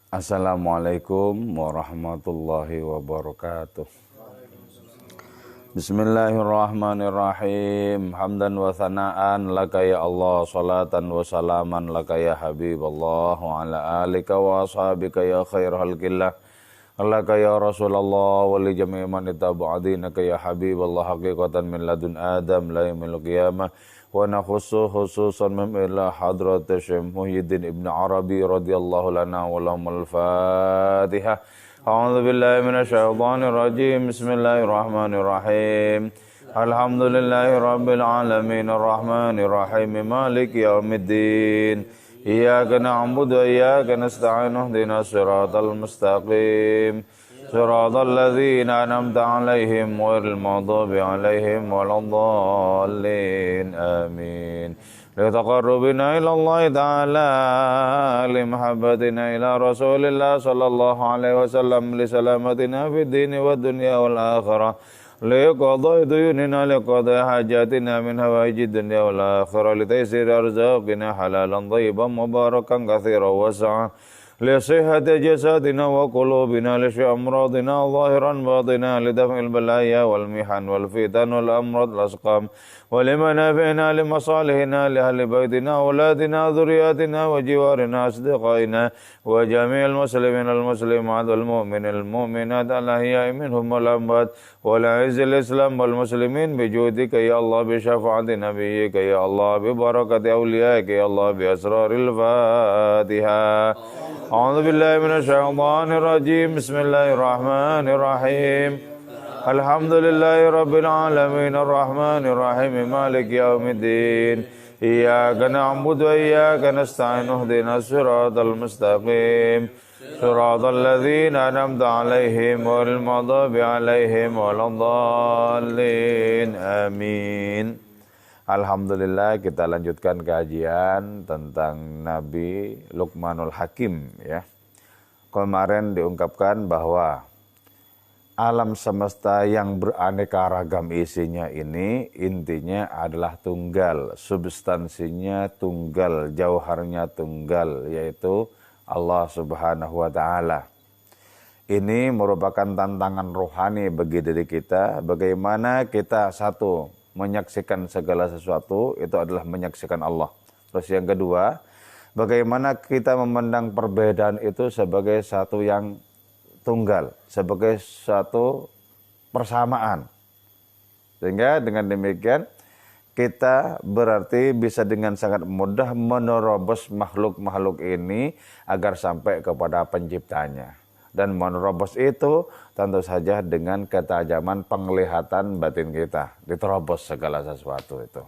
Assalamualaikum warahmatullahi wabarakatuh. Bismillahirrahmanirrahim. Hamdan wa thana'an laka ya Allah, salatan wa salaman laka ya Habiballah, wa ala alika wa ashabika ya khair halqillah, laka ya Rasulullah, wa li jami'i man ittaba'adinaka ya Habiballah, haqiqatan min ladun Adam la yaumil qiyamah. Wa nakhussu khususan ila hadrat Syekh Muhyiddin Ibn Arabi radhiyallahu lana wa lahumul Fatihah. A'udzu billahi minasyaitonir rajim. Bismillahirrahmanirrahim. Alhamdulillahi rabbil alamin arrahmanir rahim maliki yaumiddin. Iyyaka na'budu wa iyyaka nasta'in ihdinas siratal mustaqim. Siratal ladzina an'amta 'alaihim ghairil maghdubi 'alaihim waladdallin. Amin. Litaqarrubina ila Allah ta'ala limahabbatina ila Rasulillah sallallahu alaihi wasallam li salamatina fid dini wad dunya wal akhirah. Liqadai duyunina liqadai hajatina min hawaijid dunya wal akhirah litaysir arzaqina halalan thayyiban mubarakan katsiran wasi'an. لصحة جسدنا وقلوبنا لشفاء أمراضنا ظاهرا باطنا لدفع البلايا والمحن والفتن والأمراض الأسقام ولمنافعنا لمصالحنا لأهل بيتنا أولادنا ذرياتنا وجوارنا أصدقائنا وجميع المسلمين المسلمات والمؤمنين المؤمنات الأحياء منهم والأموات والعز الإسلام والمسلمين بجودك يا الله بشفاعة نبيك يا الله ببركة أوليائك يا الله بأسرار الفاتحة. أعوذ بالله من الشيطان الرجيم. بسم الله الرحمن الرحيم. الحمد لله رب العالمين الرحمن الرحيم مالك يوم الدين. إياك نعبد وإياك نستعين اهدنا الصراط المستقيم صراط الذين أنعمت عليهم غير المغضوب عليهم ولا الضالين. Amin. Alhamdulillah, kita lanjutkan kajian tentang Nabi Luqmanul Hakim ya. Kemarin diungkapkan bahwa alam semesta yang beraneka ragam isinya ini intinya adalah tunggal, substansinya tunggal, jauharnya tunggal, yaitu Allah Subhanahu wa taala. Ini merupakan tantangan rohani bagi diri kita, bagaimana kita satu menyaksikan segala sesuatu itu adalah menyaksikan Allah. Terus yang kedua, bagaimana kita memandang perbedaan itu sebagai satu yang tunggal, sebagai satu persamaan. Sehingga dengan demikian kita berarti bisa dengan sangat mudah menerobos makhluk-makhluk ini agar sampai kepada penciptanya. Dan menerobos itu tentu saja dengan ketajaman penglihatan batin kita. Diterobos segala sesuatu itu.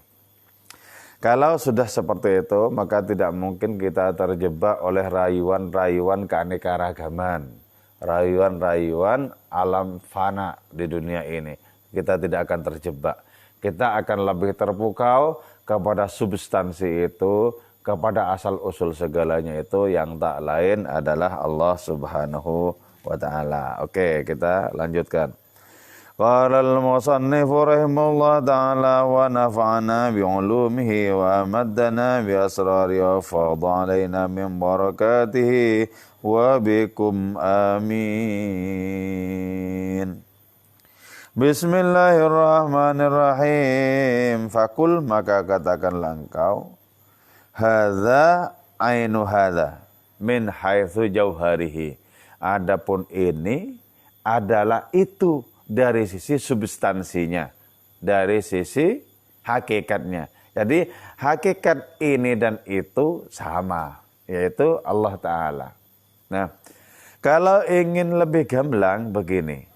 Kalau sudah seperti itu, maka tidak mungkin kita terjebak oleh rayuan-rayuan keanekaragaman. Rayuan-rayuan alam fana di dunia ini. Kita tidak akan terjebak. Kita akan lebih terpukau kepada substansi itu, kepada asal-usul segalanya itu yang tak lain adalah Allah Subhanahu wa ta'ala. Oke, kita lanjutkan. Qala al-musannif rahimahullah ta'ala wa nafa'ana bi'ulumihi wa amaddana bi asrari wa fadha alaina min barakatihi wa bikum amin. Bismillahirrahmanirrahim. Fakul, maka katakanlah engkau, hadza ainu hadza min haitsu jauharihi. Adapun ini adalah itu dari sisi substansinya, dari sisi hakikatnya. Jadi hakikat ini dan itu sama, yaitu Allah Ta'ala. Nah, kalau ingin lebih gamblang begini,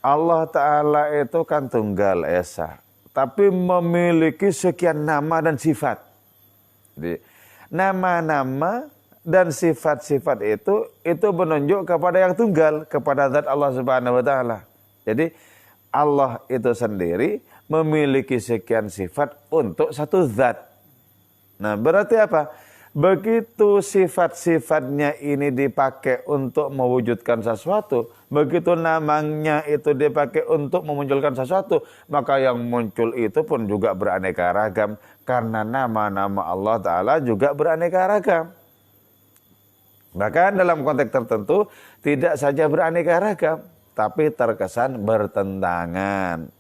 Allah Ta'ala itu kan tunggal esa, tapi memiliki sekian nama dan sifat. Jadi nama-nama dan sifat-sifat itu menunjuk kepada yang tunggal, kepada zat Allah Subhanahu wa taala. Jadi Allah itu sendiri memiliki sekian sifat untuk satu zat. Nah, berarti apa? Begitu sifat-sifatnya ini dipakai untuk mewujudkan sesuatu, begitu namanya itu dipakai untuk memunculkan sesuatu, maka yang muncul itu pun juga beraneka ragam, karena nama-nama Allah Ta'ala juga beraneka ragam. Bahkan dalam konteks tertentu tidak saja beraneka ragam, tapi terkesan bertentangan.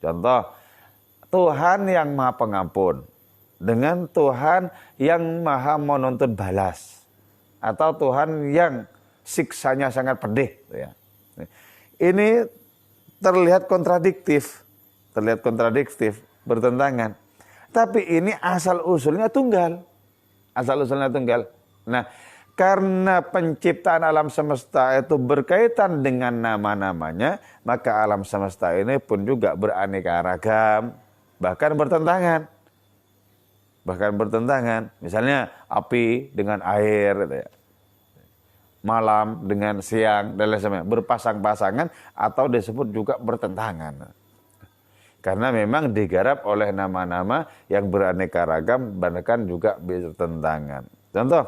Contoh, Tuhan yang Maha Pengampun dengan Tuhan yang Maha Menuntut Balas, atau Tuhan yang siksanya sangat pedih. Ini terlihat kontradiktif, bertentangan. Tapi ini asal usulnya tunggal. Nah, karena penciptaan alam semesta itu berkaitan dengan nama-namanya, maka alam semesta ini pun juga beraneka ragam, bahkan bertentangan. Misalnya api dengan air, gitu ya. Malam dengan siang, dan lain sebagainya, berpasang-pasangan atau disebut juga bertentangan. Karena memang digarap oleh nama-nama yang beraneka ragam, bahkan juga bertentangan. Contoh,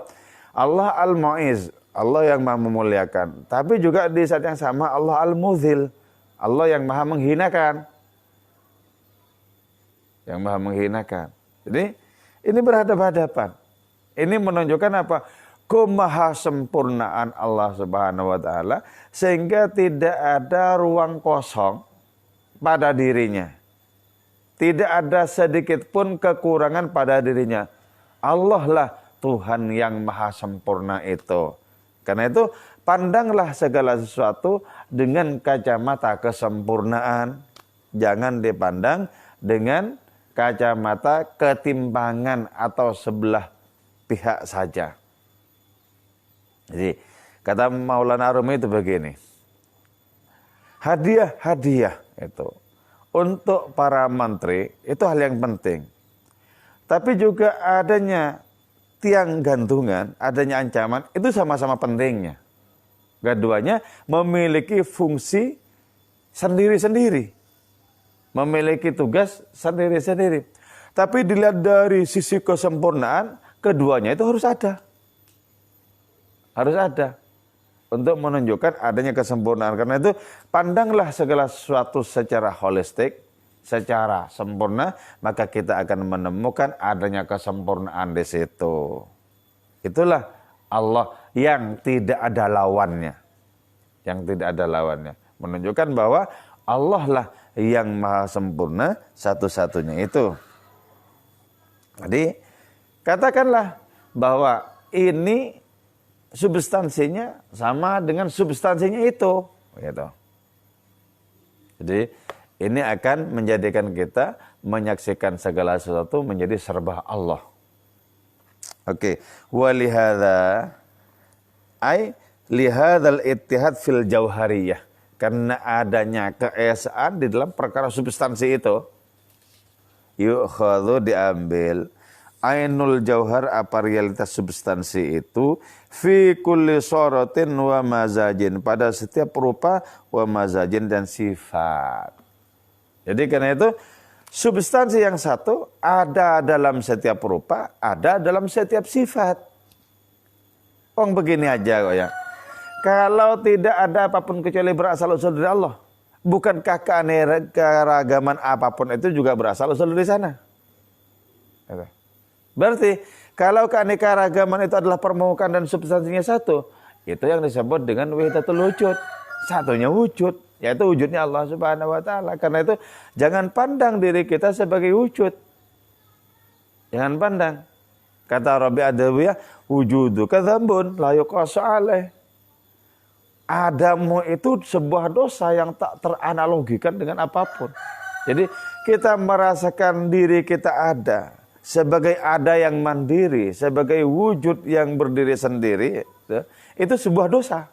Allah Al-Mu'izz, Allah yang Maha memuliakan. Tapi juga di saat yang sama Allah Al-Mudzil, Allah yang Maha menghinakan. Jadi ini berhadapan-hadapan. Ini menunjukkan apa? Kemahasempurnaan Allah Subhanahu wa taala, sehingga tidak ada ruang kosong pada dirinya. Tidak ada sedikit pun kekurangan pada dirinya. Allah lah Tuhan yang maha sempurna itu. Karena itu pandanglah segala sesuatu dengan kacamata kesempurnaan. Jangan dipandang dengan kacamata ketimpangan atau sebelah pihak saja. Jadi kata Maulana Rumi itu begini. Hadiah itu untuk para menteri itu hal yang penting. Tapi juga adanya tiang gantungan, adanya ancaman, itu sama-sama pentingnya. Keduanya memiliki fungsi sendiri-sendiri. Memiliki tugas sendiri-sendiri. Tapi dilihat dari sisi kesempurnaan, keduanya itu harus ada. Untuk menunjukkan adanya kesempurnaan. Karena itu pandanglah segala sesuatu secara holistik, secara sempurna, maka kita akan menemukan adanya kesempurnaan di situ. Itulah Allah yang tidak ada lawannya. Menunjukkan bahwa Allah lah yang maha sempurna satu-satunya itu. Jadi katakanlah bahwa ini substansinya sama dengan substansinya itu, gitu. Jadi ini akan menjadikan kita menyaksikan segala sesuatu menjadi serba Allah. Oke, walihada ay lihadzal ittihad fil jauhariyah, karena adanya keesaan di dalam perkara substansi itu, yukhadhu diambil ainul jauhar, apa realitas substansi itu, fi kulli suratin wa mazajin, pada setiap rupa, wa mazajin, dan sifat. Jadi karena itu substansi yang satu ada dalam setiap rupa, ada dalam setiap sifat. Begini aja kok ya. Kalau tidak ada apapun kecuali berasal usul dari Allah, bukankah keanekaragaman apapun itu juga berasal usul dari sana? Berarti kalau keanekaragaman itu adalah permukaan dan substansinya satu, itu yang disebut dengan wahdatul wujud. Satunya wujud, yaitu wujudnya Allah Subhanahu wa taala. Karena itu jangan pandang diri kita sebagai wujud. Jangan pandang. Kata Rabi Adawiyah, wujuduka dzambun la yuqasu alaih. Adamu itu sebuah dosa yang tak teranalogikan dengan apapun. Jadi kita merasakan diri kita ada sebagai ada yang mandiri, sebagai wujud yang berdiri sendiri, itu sebuah dosa.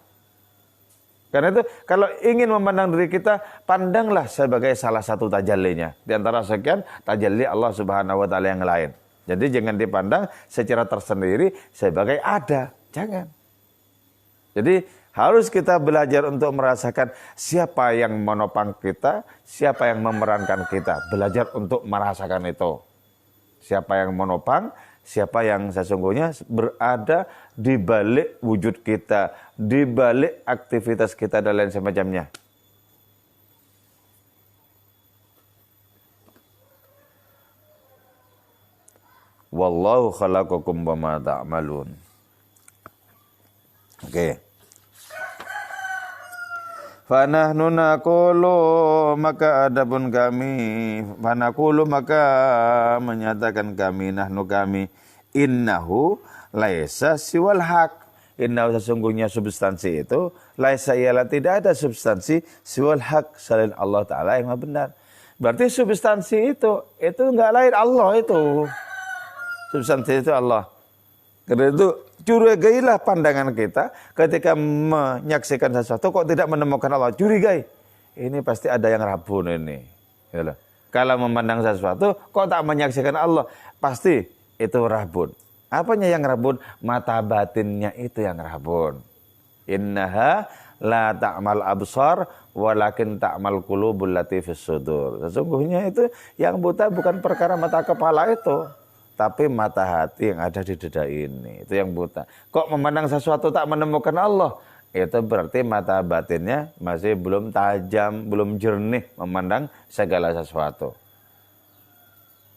Karena itu kalau ingin memandang diri kita, pandanglah sebagai salah satu tajallinya di antara sekian tajalli Allah Subhanahu wa taala yang lain. Jadi jangan dipandang secara tersendiri sebagai ada, jangan. Jadi harus kita belajar untuk merasakan siapa yang menopang kita, siapa yang memerankan kita. Belajar untuk merasakan itu. Siapa yang menopang, siapa yang sesungguhnya berada di balik wujud kita, di balik aktivitas kita dan lain semacamnya. Wallahu khalaqakum wa ma ta'malun. Oke. Fanahnu naqulu, maka adapun kami, fanaqulu maka menyatakan kami, nahnu kami, innahu laisa siwal haq. Innahu sesungguhnya substansi itu laisa ialah tidak ada substansi siwal haq selain Allah Ta'ala yang maha benar. Berarti substansi itu enggak lain Allah itu. Substansi itu Allah. Karena itu curigailah pandangan kita ketika menyaksikan sesuatu kok tidak menemukan Allah. Curigai. Ini pasti ada yang rabun ini. Yalah. Kalau memandang sesuatu kok tak menyaksikan Allah. Pasti itu rabun. Apanya yang rabun? Mata batinnya itu yang rabun. Innaha la ta'mal absar walakin ta'mal qulubul lati fis sudur. Sesungguhnya itu yang buta bukan perkara mata kepala itu, tapi mata hati yang ada di dada ini. Itu yang buta. Kok memandang sesuatu tak menemukan Allah? Itu berarti mata batinnya masih belum tajam, belum jernih memandang segala sesuatu.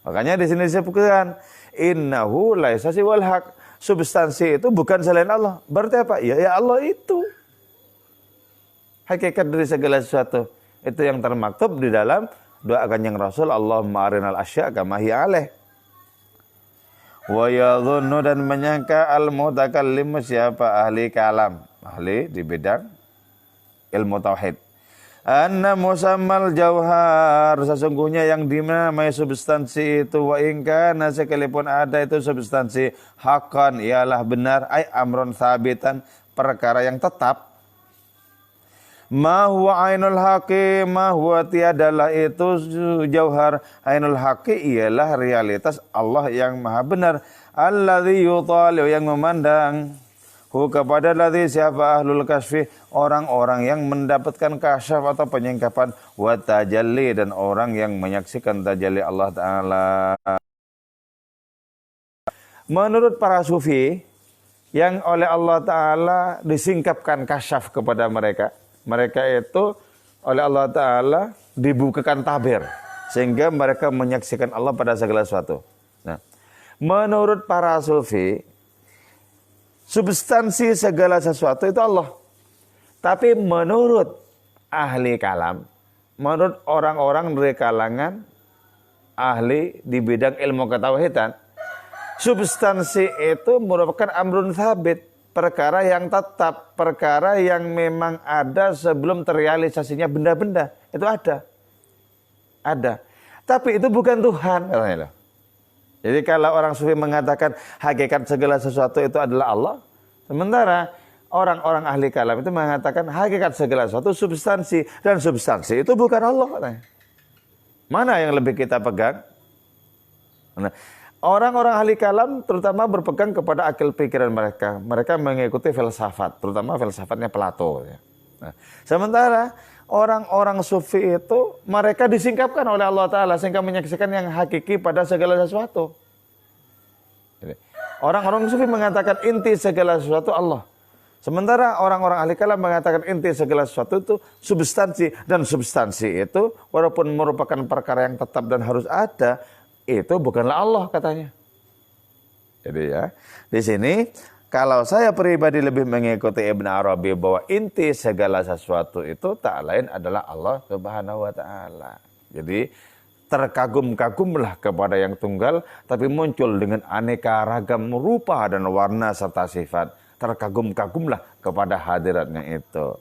Makanya di sini disebutkan innahu laisa siwal haq. Substansi itu bukan selain Allah. Berarti apa? Ya Allah itu. Hakikat dari segala sesuatu. Itu yang termaktub di dalam doa kanjeng Rasul, Allahumma arinal asya' kama hiya alaih. Wa yadhunnu dan menyangka al-mutakallim siapa ahli kalam, ahli di bidang ilmu tauhid. Anna musammal jauhar, sesungguhnya yang dinamai substansi itu wa ingkana sekalipun ada itu substansi haqqan ialah benar, ay amrun sabitan perkara yang tetap. Ma huwa ainul haqi, ma huwa tiadalah itu jauhar. Ainul haqi ialah realitas Allah yang maha benar. Alladzi yutali'u yang memandang. Hu kepada ladzi siapa ahlul kasfi, orang-orang yang mendapatkan kasyaf atau penyingkapan. Wa tajalli dan orang yang menyaksikan tajalli Allah Ta'ala. Menurut para sufi, yang oleh Allah Ta'ala disingkapkan kasyaf kepada mereka. Mereka itu oleh Allah Ta'ala dibukakan tabir. Sehingga mereka menyaksikan Allah pada segala sesuatu. Nah, menurut para sufi, substansi segala sesuatu itu Allah. Tapi menurut ahli kalam, menurut orang-orang dari kalangan ahli di bidang ilmu ketauhidan, substansi itu merupakan amrun sabit. Perkara yang tetap, perkara yang memang ada sebelum terrealisasinya benda-benda. Itu ada. Ada. Tapi itu bukan Tuhan. Jadi kalau orang sufi mengatakan hakikat segala sesuatu itu adalah Allah. Sementara orang-orang ahli kalam itu mengatakan hakikat segala sesuatu substansi. Dan substansi itu bukan Allah. Katanya. Mana yang lebih kita pegang? Nah, orang-orang ahli kalam terutama berpegang kepada akal pikiran mereka. Mereka mengikuti filsafat, terutama filsafatnya Plato. Nah, sementara orang-orang sufi itu mereka disingkapkan oleh Allah Ta'ala sehingga menyaksikan yang hakiki pada segala sesuatu. Orang-orang sufi mengatakan inti segala sesuatu Allah. Sementara orang-orang ahli kalam mengatakan inti segala sesuatu itu substansi. Dan substansi itu walaupun merupakan perkara yang tetap dan harus ada, itu bukanlah Allah katanya. Jadi ya, di sini kalau saya pribadi lebih mengikuti Ibn Arabi bahwa inti segala sesuatu itu tak lain adalah Allah Subhanahu wa Ta'ala. Jadi terkagum-kagumlah kepada yang tunggal, tapi muncul dengan aneka ragam rupa dan warna serta sifat. Terkagum-kagumlah kepada hadiratnya itu.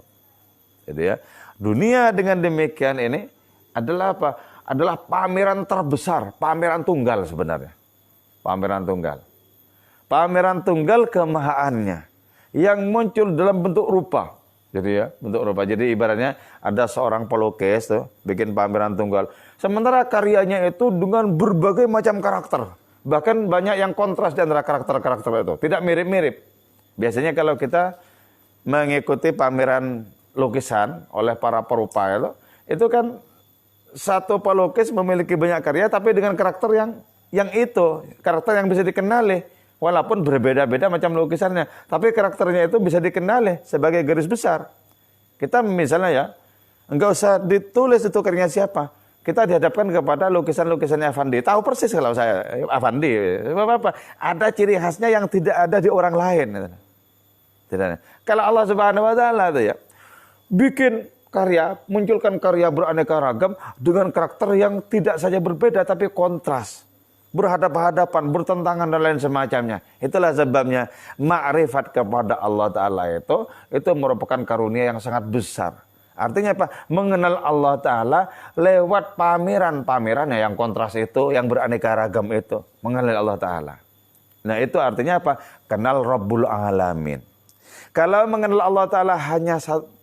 Jadi ya, dunia dengan demikian ini adalah apa? Adalah pameran terbesar, pameran tunggal sebenarnya. Pameran tunggal. Pameran tunggal kemahaannya yang muncul dalam bentuk rupa. Jadi ya, bentuk rupa. Jadi ibaratnya ada seorang pelukis tuh bikin pameran tunggal. Sementara karyanya itu dengan berbagai macam karakter. Bahkan banyak yang kontras di antara karakter-karakter itu. Tidak mirip-mirip. Biasanya kalau kita mengikuti pameran lukisan oleh para perupa itu kan satu pelukis memiliki banyak karya tapi dengan karakter yang itu, karakter yang bisa dikenali walaupun berbeda-beda macam lukisannya, tapi karakternya itu bisa dikenali sebagai garis besar. Kita misalnya ya, enggak usah ditulis itu karyanya siapa. Kita dihadapkan kepada lukisan-lukisannya Avandi. Tahu persis kalau saya Avandi, apa-apa. Ada ciri khasnya yang tidak ada di orang lain. Tidak. Kalau Allah Subhanahu wa taala itu ya bikin karya, munculkan karya beraneka ragam dengan karakter yang tidak saja berbeda tapi kontras, berhadapan-hadapan, bertentangan dan lain semacamnya. Itulah sebabnya ma'rifat kepada Allah Ta'ala itu merupakan karunia yang sangat besar. Artinya apa? Mengenal Allah Ta'ala lewat pameran-pamerannya yang kontras itu, yang beraneka ragam itu. Mengenal Allah Ta'ala. Nah itu artinya apa? Kenal Rabbul Alamin. Kalau mengenal Allah Ta'ala hanya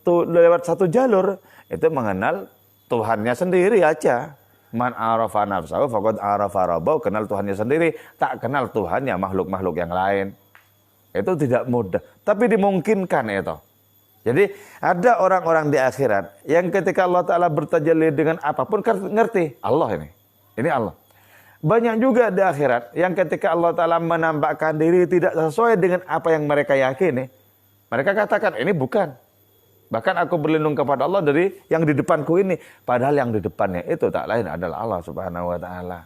lewat satu jalur, itu mengenal Tuhannya sendiri aja. Man arafa nafsahu faqad arafa rabbahu, kenal Tuhannya sendiri, tak kenal Tuhannya makhluk-makhluk yang lain. Itu tidak mudah, tapi dimungkinkan itu. Jadi ada orang-orang di akhirat yang ketika Allah Ta'ala bertajalli dengan apapun ngerti Allah ini. Ini Allah. Banyak juga di akhirat yang ketika Allah Ta'ala menampakkan diri tidak sesuai dengan apa yang mereka yakini. Mereka katakan ini bukan. Bahkan aku berlindung kepada Allah dari yang di depanku ini. Padahal yang di depannya itu tak lain adalah Allah Subhanahu wa taala.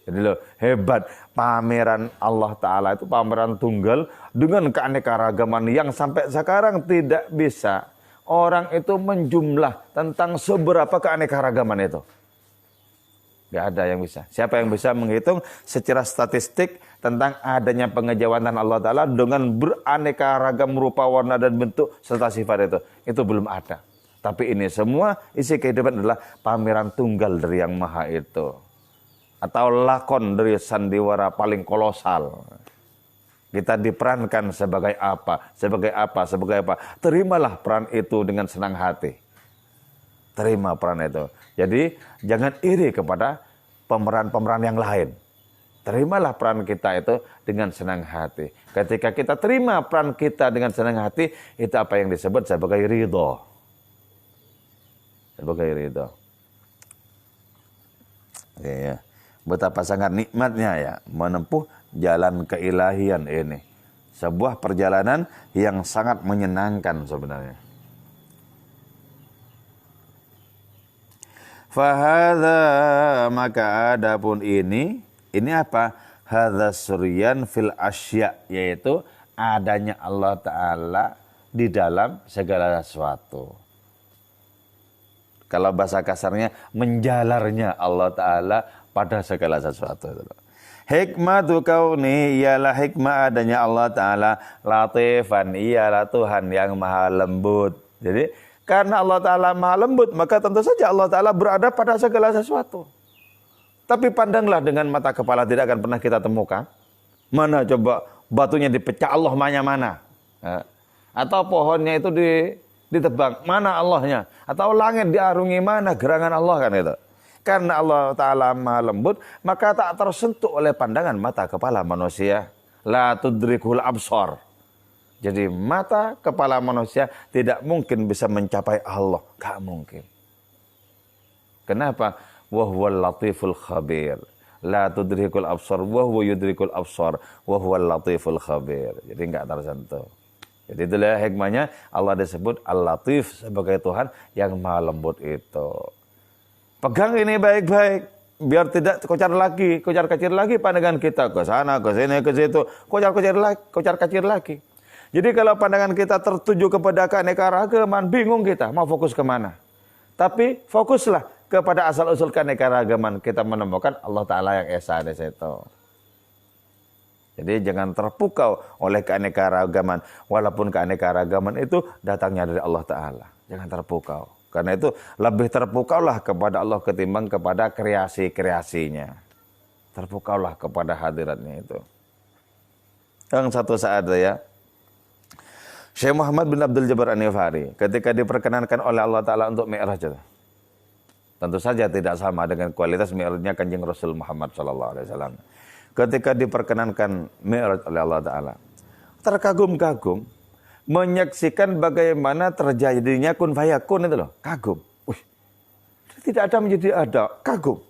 Jadi loh, hebat pameran Allah Ta'ala itu pameran tunggal dengan keanekaragaman yang sampai sekarang tidak bisa orang itu menjumlah tentang seberapa keanekaragaman itu. Gak ada yang bisa. Siapa yang bisa menghitung secara statistik tentang adanya pengejawantan Allah Ta'ala dengan beraneka ragam rupa, warna, dan bentuk serta sifat itu. Itu belum ada. Tapi ini semua isi kehidupan adalah pameran tunggal dari Yang Maha itu. Atau lakon dari sandiwara paling kolosal. Kita diperankan sebagai apa, sebagai apa, sebagai apa. Terimalah peran itu dengan senang hati. Terima peran itu. Jadi jangan iri kepada pemeran-pemeran yang lain. Terimalah peran kita itu dengan senang hati. Ketika kita terima peran kita dengan senang hati, itu apa yang disebut sebagai ridho. Sebagai ridho. Oke ya. Betapa sangat nikmatnya ya menempuh jalan keilahian ini. Sebuah perjalanan yang sangat menyenangkan sebenarnya. Fahadha, maka adapun ini apa? Hadza suryan fil asya, yaitu adanya Allah Ta'ala di dalam segala sesuatu. Kalau bahasa kasarnya, menjalarnya Allah Ta'ala pada segala sesuatu. Hikmatu kauni, ialah hikmah adanya Allah Ta'ala, latifan, ialah Tuhan yang maha lembut. Jadi karena Allah Ta'ala maha lembut, maka tentu saja Allah Ta'ala berada pada segala sesuatu. Tapi pandanglah dengan mata kepala tidak akan pernah kita temukan. Mana coba batunya dipecah, Allah mana? Atau pohonnya itu ditebang, mana Allahnya? Atau langit diarungi, mana gerangan Allah, kan itu. Karena Allah Ta'ala maha lembut, maka tak tersentuh oleh pandangan mata kepala manusia. La tudrikul absar. Jadi mata kepala manusia tidak mungkin bisa mencapai Allah. Gak mungkin. Kenapa? Wahuwal latiful khabir. La tudrikul absar. Wahuwa yudrikul absar. Wahuwal latiful khabir. Jadi gak tersentuh. Jadi itulah hikmahnya Allah disebut Al-Latif sebagai Tuhan yang maha lembut itu. Pegang ini baik-baik. Biar tidak kocar-kacir lagi pandangan kita. Ke sana, ke sini, ke situ. Kocar-kacir lagi. Jadi kalau pandangan kita tertuju kepada keanekaragaman, bingung kita mau fokus kemana. Tapi fokuslah kepada asal-usul keanekaragaman. Kita menemukan Allah Ta'ala yang esa di situ. Jadi jangan terpukau oleh keanekaragaman. Walaupun keanekaragaman itu datangnya dari Allah Ta'ala. Jangan terpukau. Karena itu lebih terpukaulah kepada Allah ketimbang kepada kreasi-kreasinya. Terpukaulah kepada hadiratnya itu. Yang satu saat ya. Syekh Muhammad bin Abdul Jabbar An-Nifari ketika diperkenankan oleh Allah Ta'ala untuk Mi'raj itu. Tentu saja tidak sama dengan kualitas Mi'rajnya Kanjeng Rasul Muhammad SAW. Ketika diperkenankan Mi'raj oleh Allah Ta'ala, terkagum-kagum menyaksikan bagaimana terjadinya kun fayakun itu loh. Kagum. Tidak ada menjadi ada. Kagum.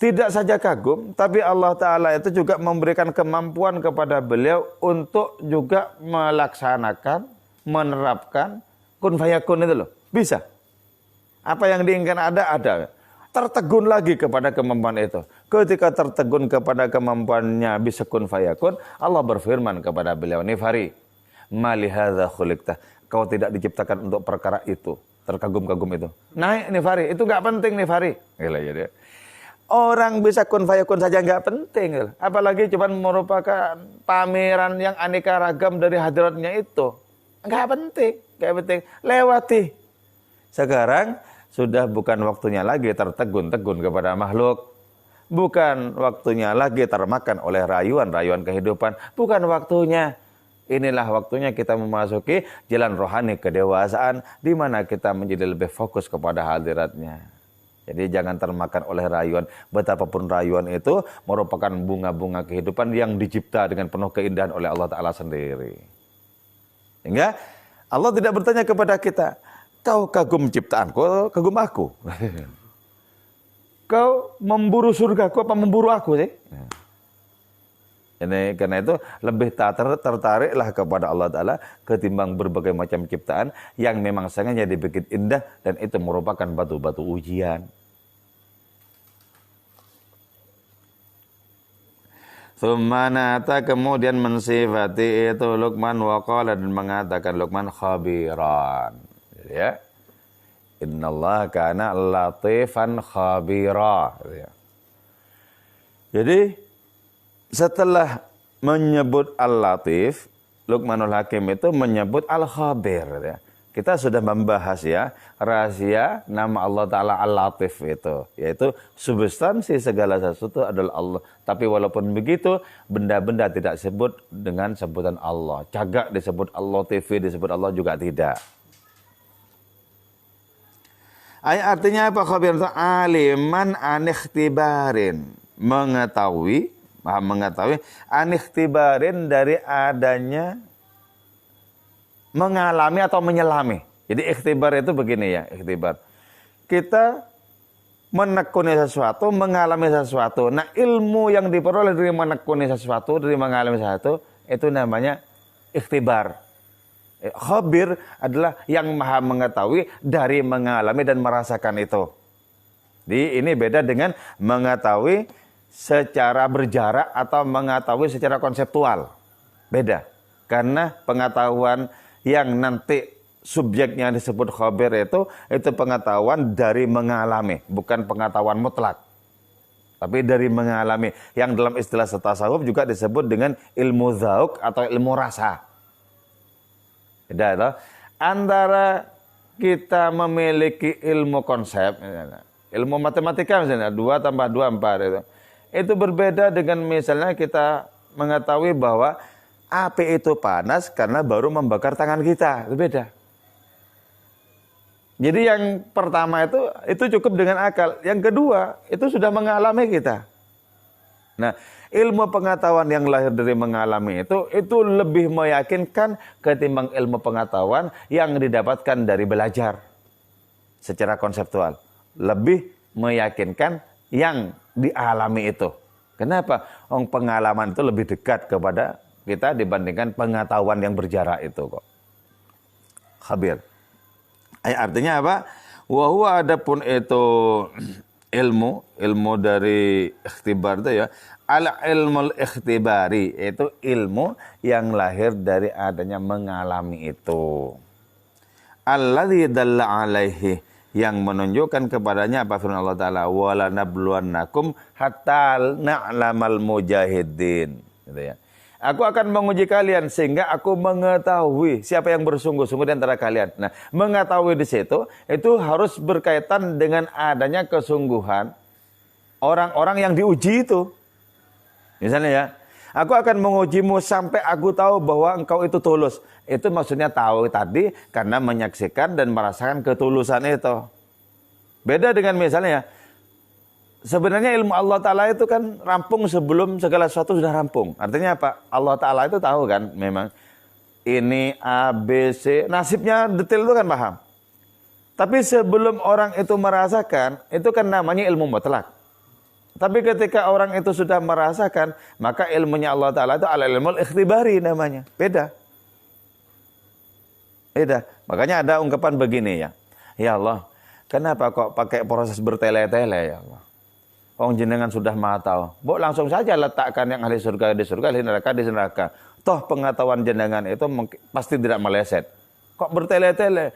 Tidak saja kagum, tapi Allah Ta'ala itu juga memberikan kemampuan kepada beliau untuk juga melaksanakan, menerapkan kun fayakun itu loh. Bisa. Apa yang diinginkan ada. Tertegun lagi kepada kemampuan itu. Ketika tertegun kepada kemampuannya bisa kun fayakun, Allah berfirman kepada beliau, Nifari, ma li hadza khuliqta. Kau tidak diciptakan untuk perkara itu. Terkagum-kagum itu. Naik nih Fahri, itu nggak penting nih Fahri. Gila, jadi. Orang bisa kun fayakun saja nggak penting. Gila. Apalagi cuma merupakan pameran yang aneka ragam dari hadratnya itu. Nggak penting, nggak penting. Lewati. Sekarang sudah bukan waktunya lagi tertegun-tegun kepada makhluk. Bukan waktunya lagi termakan oleh rayuan-rayuan kehidupan. Bukan waktunya. Inilah waktunya kita memasuki jalan rohani kedewasaan, di mana kita menjadi lebih fokus kepada hadiratnya. Jadi jangan termakan oleh rayuan. Betapapun rayuan itu merupakan bunga-bunga kehidupan yang dicipta dengan penuh keindahan oleh Allah Ta'ala sendiri. Sehingga Allah tidak bertanya kepada kita, kau kagum ciptaanku, kagum aku. Kau memburu surgaku apa memburu aku sih? Ini, karena itu lebih tertariklah kepada Allah Ta'ala ketimbang berbagai macam ciptaan yang memang sengaja dibikin indah dan itu merupakan batu-batu ujian. Tsummanata kemudian mensifati itu Luqman waqala dan mengatakan Luqman khabiran. Ya. Innallaha kana latifan khabira. Jadi setelah menyebut Al-Latif, Luqmanul Hakim itu menyebut Al-Khabir. Ya. Kita sudah membahas ya rahasia nama Allah Ta'ala Al-Latif itu. Yaitu substansi segala sesuatu adalah Allah. Tapi walaupun begitu, benda-benda tidak disebut dengan sebutan Allah. Cagak disebut Allah, TV disebut Allah juga tidak. Artinya apa khabir itu? Aliman anikhtibarin. Mengetahui anikhtibarin dari adanya mengalami atau menyelami. Jadi ikhtibar itu begini ya, ikhtibar. Kita menekuni sesuatu, mengalami sesuatu. Nah, ilmu yang diperoleh dari menekuni sesuatu, dari mengalami sesuatu, itu namanya ikhtibar. Khabir adalah yang maha mengetahui dari mengalami dan merasakan itu. Jadi ini beda dengan mengetahui secara berjarak atau mengetahui secara konseptual. Beda. Karena pengetahuan yang nanti subjeknya disebut khabir itu pengetahuan dari mengalami, bukan pengetahuan mutlak. Tapi dari mengalami, yang dalam istilah tasawuf juga disebut dengan ilmu dzauq atau ilmu rasa. Beda itu. Antara kita memiliki ilmu konsep, ilmu matematika misalnya 2 tambah 2 4 itu. Itu berbeda dengan misalnya kita mengetahui bahwa api itu panas karena baru membakar tangan kita. Itu beda. Jadi yang pertama itu cukup dengan akal. Yang kedua, itu sudah mengalami kita. Nah, ilmu pengetahuan yang lahir dari mengalami itu lebih meyakinkan ketimbang ilmu pengetahuan yang didapatkan dari belajar secara konseptual. Lebih meyakinkan yang dialami itu. Kenapa? Pengalaman itu lebih dekat kepada kita dibandingkan pengetahuan yang berjarak itu kok. Khabir. Artinya apa? Wa huwa adapun itu ilmu dari ikhtibar itu ya. Al ilmul ikhtibari itu ilmu yang lahir dari adanya mengalami itu. Alladzi dalla alaihi yang menunjukkan kepadanya apa firman Allah Ta'ala wala nabluwannakum hatta na'lamal mujahidin gitu ya. Aku akan menguji kalian sehingga aku mengetahui siapa yang bersungguh-sungguh di antara kalian. Nah, mengetahui di situ itu harus berkaitan dengan adanya kesungguhan orang-orang yang diuji itu. Misalnya ya, aku akan mengujimu sampai aku tahu bahwa engkau itu tulus. Itu maksudnya tahu tadi karena menyaksikan dan merasakan ketulusan itu. Beda dengan misalnya, sebenarnya ilmu Allah Ta'ala itu kan rampung sebelum segala sesuatu sudah rampung. Artinya apa? Allah Ta'ala itu tahu kan memang ini A, B, C. Nasibnya detail itu kan paham. Tapi sebelum orang itu merasakan, itu kan namanya ilmu mutlak. Tapi ketika orang itu sudah merasakan, maka ilmunya Allah Ta'ala itu al-ilmul ikhtibari namanya. Beda. Beda. Makanya ada ungkapan begini ya. Ya Allah, kenapa kok pakai proses bertele-tele ya Allah? Jenengan sudah maha tahu. Langsung saja letakkan yang ahli surga di surga, ahli neraka di neraka. Toh pengetahuan jenengan itu pasti tidak meleset. Kok bertele-tele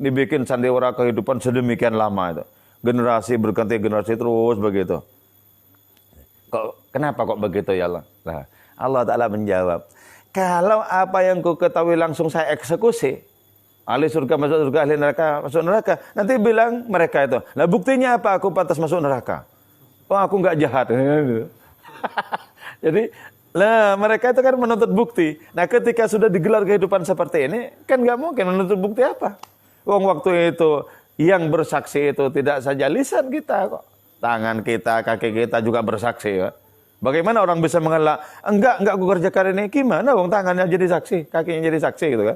dibikin sandiwara kehidupan sedemikian lama itu. Generasi berganti generasi terus begitu. Kenapa kok begitu ya Allah? Nah, Allah Ta'ala menjawab, kalau apa yang ku ketahui langsung saya eksekusi, ahli surga masuk surga, ahli neraka masuk neraka, nanti bilang mereka itu, nah buktinya apa aku pantas masuk neraka? Oh aku nggak jahat. Jadi mereka itu kan menuntut bukti. Nah ketika sudah digelar kehidupan seperti ini, kan nggak mungkin menuntut bukti apa? Wong waktu itu yang bersaksi itu tidak saja lisan kita kok, tangan kita, kaki kita juga bersaksi ya. Bagaimana orang bisa mengelak? Enggak aku kerjakan ini. Gimana? Wong tangannya jadi saksi, kakinya jadi saksi gitu kan?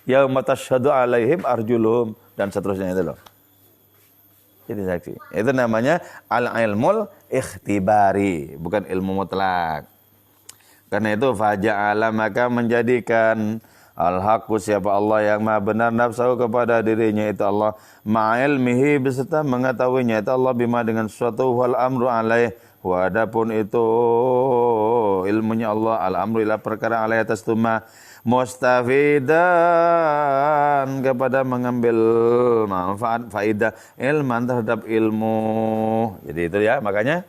Yauma tasyhadu alaihim arjuluhum dan seterusnya itu loh. Jadi saksi. Itu namanya al-ilmul ikhtibari, bukan ilmu mutlak. Karena itu faja'ala maka menjadikan al-haqqu siapa Allah yang maha benar nafsahu kepada dirinya itu Allah ma'ilmihi beserta mengetahuinya itu Allah bima dengan sesuatu wal amru alaih. Wadapun itu ilmunya Allah al-amru ila perkara alaih atas tuma mustafidan kepada mengambil manfaat faidah ilman terhadap ilmu. Jadi itu ya, makanya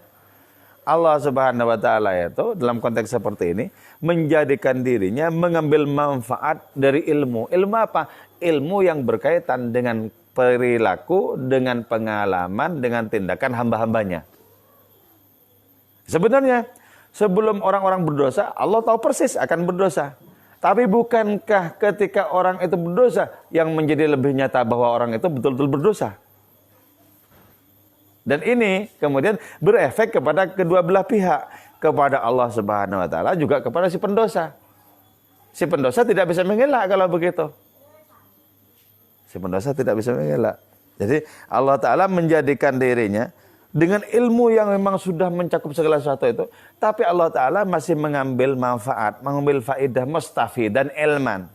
Allah Subhanahu wa taala itu dalam konteks seperti ini menjadikan dirinya mengambil manfaat dari ilmu. Ilmu apa? Ilmu yang berkaitan dengan perilaku, dengan pengalaman, dengan tindakan hamba-hambanya. Sebenarnya sebelum orang-orang berdosa, Allah tahu persis akan berdosa. Tapi bukankah ketika orang itu berdosa yang menjadi lebih nyata bahwa orang itu betul-betul berdosa? Dan ini kemudian berefek kepada kedua belah pihak, kepada Allah Subhanahu wa taala juga kepada si pendosa. Si pendosa tidak bisa mengelak kalau begitu. Si pendosa tidak bisa mengelak. Jadi Allah Ta'ala menjadikan dirinya dengan ilmu yang memang sudah mencakup segala sesuatu itu, tapi Allah Ta'ala masih mengambil manfaat, mengambil faedah mustafidan ilman.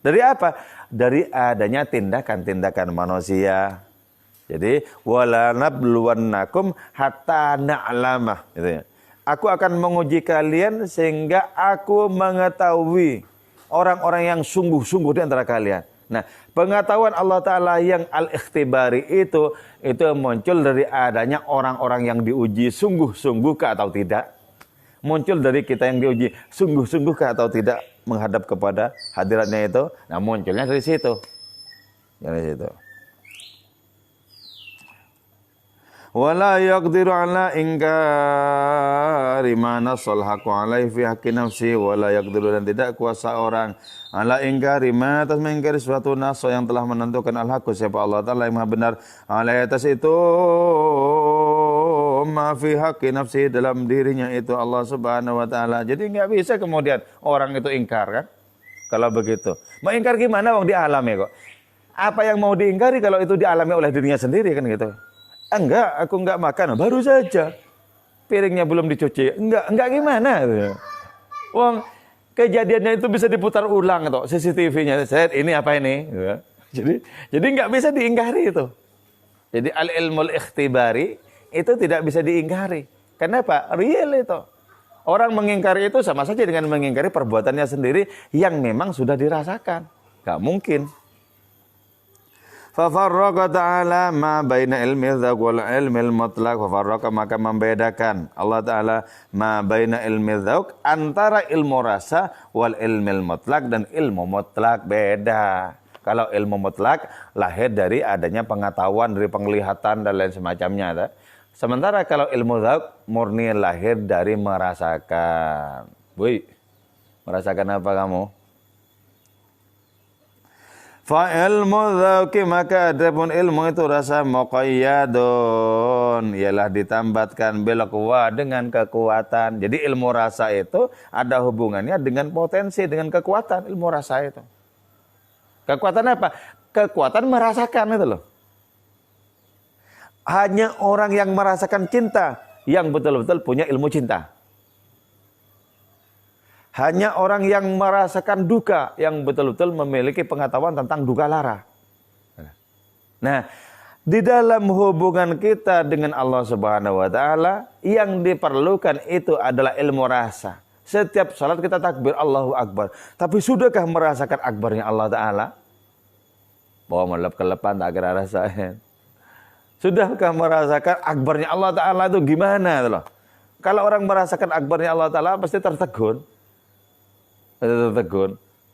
Dari apa? Dari adanya tindakan-tindakan manusia. Jadi wala nabluwannakum hatta na'lamah gitu ya. Aku akan menguji kalian sehingga aku mengetahui orang-orang yang sungguh-sungguh di antara kalian. Nah, pengetahuan Allah Ta'ala yang al-ikhtibari itu muncul dari adanya orang-orang yang diuji sungguh-sungguh atau tidak. Muncul dari kita yang diuji sungguh-sungguh atau tidak menghadap kepada hadiratnya itu. Nah, munculnya dari situ. Dari situ. Wala yaqdiru ala ingkari ma nassal haqqu alaihi fi haqqi nafsi wala yaqdiru dan tidak kuasa orang ala ingkari ma atas mengingkari suatu nas yang telah menentukan al-haqqu siapa Allah Ta'ala yang maha benar alaihi atas itu ma fi haqqi nafsi dalam dirinya itu Allah Subhanahu wa taala. Jadi enggak bisa kemudian orang itu ingkar kan? Kalau begitu. Mau ingkar gimana wong dialami kok? Apa yang mau diingkari kalau itu dialami oleh dirinya sendiri kan gitu. Enggak, aku enggak makan. Baru saja piringnya belum dicuci. Enggak gimana? Wong kejadiannya itu bisa diputar ulang toh CCTV-nya. Ini apa ini? Jadi enggak bisa diingkari itu. Jadi al-ilmul ikhtibari itu tidak bisa diingkari. Kenapa? Real itu. Orang mengingkari itu sama saja dengan mengingkari perbuatannya sendiri yang memang sudah dirasakan. Enggak mungkin. Fafarraqa ta'ala ma baina ilmi dzaq wal ilmi al-mutlaq. Fafarraqa maka membedakan Allah Ta'ala ma baina ilmi dzaq antara ilmu rasa wal ilmi al-mutlaq dan ilmu mutlak beda. Kalau ilmu mutlak lahir dari adanya pengetahuan, dari penglihatan dan lain semacamnya. Sementara kalau ilmu dzaq murni lahir dari merasakan. Woi, merasakan apa kamu? Fa ilmu dzauqi maka adapun ilmu itu rasa muqayyadun ialah ditambatkan bil quwa dengan kekuatan. Jadi ilmu rasa itu ada hubungannya dengan potensi, dengan kekuatan ilmu rasa itu. Kekuatan apa? Kekuatan merasakan itu loh. Hanya orang yang merasakan cinta yang betul-betul punya ilmu cinta. Hanya orang yang merasakan duka yang betul-betul memiliki pengetahuan tentang duka lara. Nah, di dalam hubungan kita dengan Allah Subhanahu wa taala yang diperlukan itu adalah ilmu rasa. Setiap salat kita takbir Allahu Akbar. Tapi sudahkah merasakan akbarnya Allah Ta'ala? Bahwa melep-kelepan tak kira rasain. Sudahkah merasakan akbarnya Allah Ta'ala itu gimana? Loh? Kalau orang merasakan akbarnya Allah Ta'ala pasti tertegun.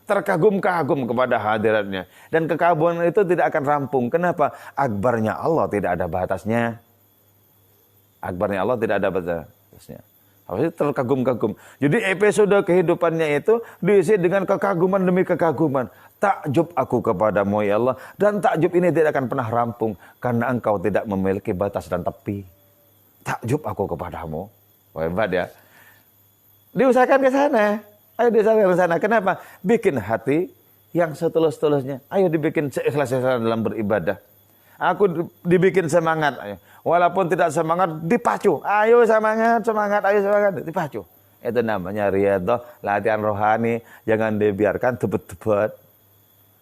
Terkagum-kagum kepada hadiratnya. Dan kekaguman itu tidak akan rampung. Kenapa? Akbarnya Allah tidak ada batasnya. Akbarnya Allah tidak ada batasnya. Pasti terkagum-kagum. Jadi episode kehidupannya itu diisi dengan kekaguman demi kekaguman. Takjub aku kepadamu ya Allah. Dan takjub ini tidak akan pernah rampung. Karena engkau tidak memiliki batas dan tepi. Takjub aku kepadamu. Wah, hebat ya. Diusahakan ke sana. Ayo diusahakan ke sana. Kenapa? Bikin hati yang setulus-tulusnya. Ayo dibikin seikhlas-ikhlas dalam beribadah. Aku dibikin semangat. Ayo. Walaupun tidak semangat, dipacu. Ayo semangat, ayo semangat. Dipacu. Itu namanya riyadhah, latihan rohani. Jangan dibiarkan tebet-tebet.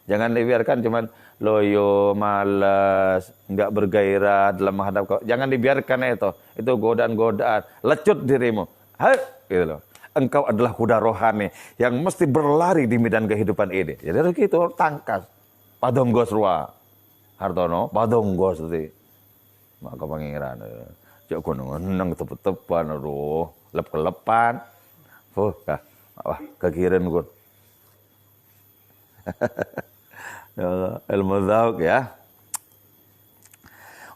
Jangan dibiarkan cuman loyo, malas, enggak bergairah dalam menghadap kau. Jangan dibiarkan itu. Itu godaan-godaan. Lecut dirimu. Hai, gitu loh. Engkau adalah kuda rohani yang mesti berlari di medan kehidupan ini. Jadi harus gitu, tangkas. Padonggos ruah. Hartono, padonggos itu. Maka pangeran. Cok gunung neng tepet-tepan, aduh. Lep-kelepan. Wah, kekirin gue. Ilmu zauk ya.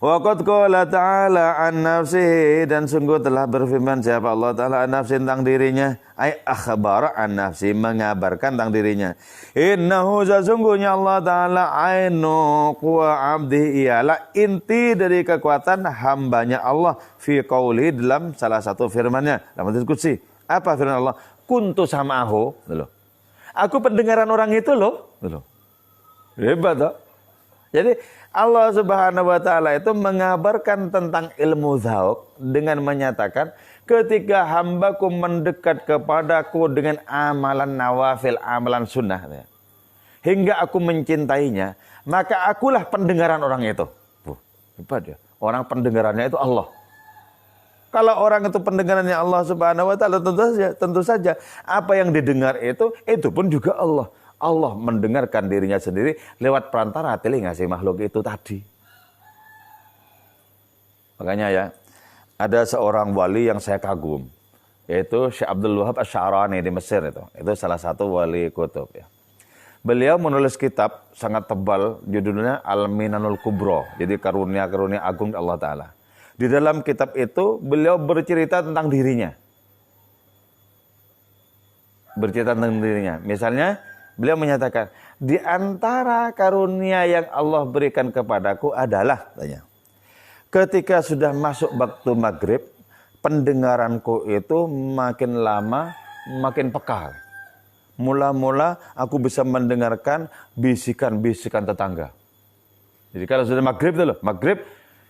Wa qad qala ta'ala an nafsihi, dan sungguh telah berfirman siapa Allah Ta'ala an nafsi tentang dirinya, ay akhbara an nafsi, mengabarkan tentang dirinya. Innahu, sesungguhnya Allah Ta'ala ainu quwa abdi, ialah inti dari kekuatan hambanya Allah fi qauli, dalam salah satu firman-Nya dalam hadis qudsi. Apa firman Allah? Kuntu sama'ahu, loh. Aku pendengaran orang itu loh. Hebat toh. Jadi Allah Subhanahu wa Ta'ala itu mengabarkan tentang ilmu zauk dengan menyatakan ketika hambaku mendekat kepadaku dengan amalan nawafil, amalan sunnah, hingga aku mencintainya, maka akulah pendengaran orang itu. Hebat ya. Orang pendengarannya itu Allah. Kalau orang itu pendengarannya Allah Subhanahu wa Ta'ala, tentu saja apa yang didengar itu pun juga Allah. Allah mendengarkan dirinya sendiri lewat perantara telinga si makhluk itu tadi. Makanya ya, ada seorang wali yang saya kagum, yaitu Syekh Abdul Wahab Asy-Sya'rani di Mesir itu. Itu salah satu wali kutub ya. Beliau menulis kitab sangat tebal, judulnya Al-Minanul Kubro. Jadi karunia-karunia agung Allah Ta'ala. Di dalam kitab itu beliau bercerita tentang dirinya. Bercerita tentang dirinya. Misalnya, beliau menyatakan, di antara karunia yang Allah berikan kepadaku adalah, tanya, ketika sudah masuk waktu maghrib, pendengaranku itu makin lama makin peka. Mula-mula aku bisa mendengarkan bisikan-bisikan tetangga. Jadi kalau sudah maghrib itu loh, maghrib,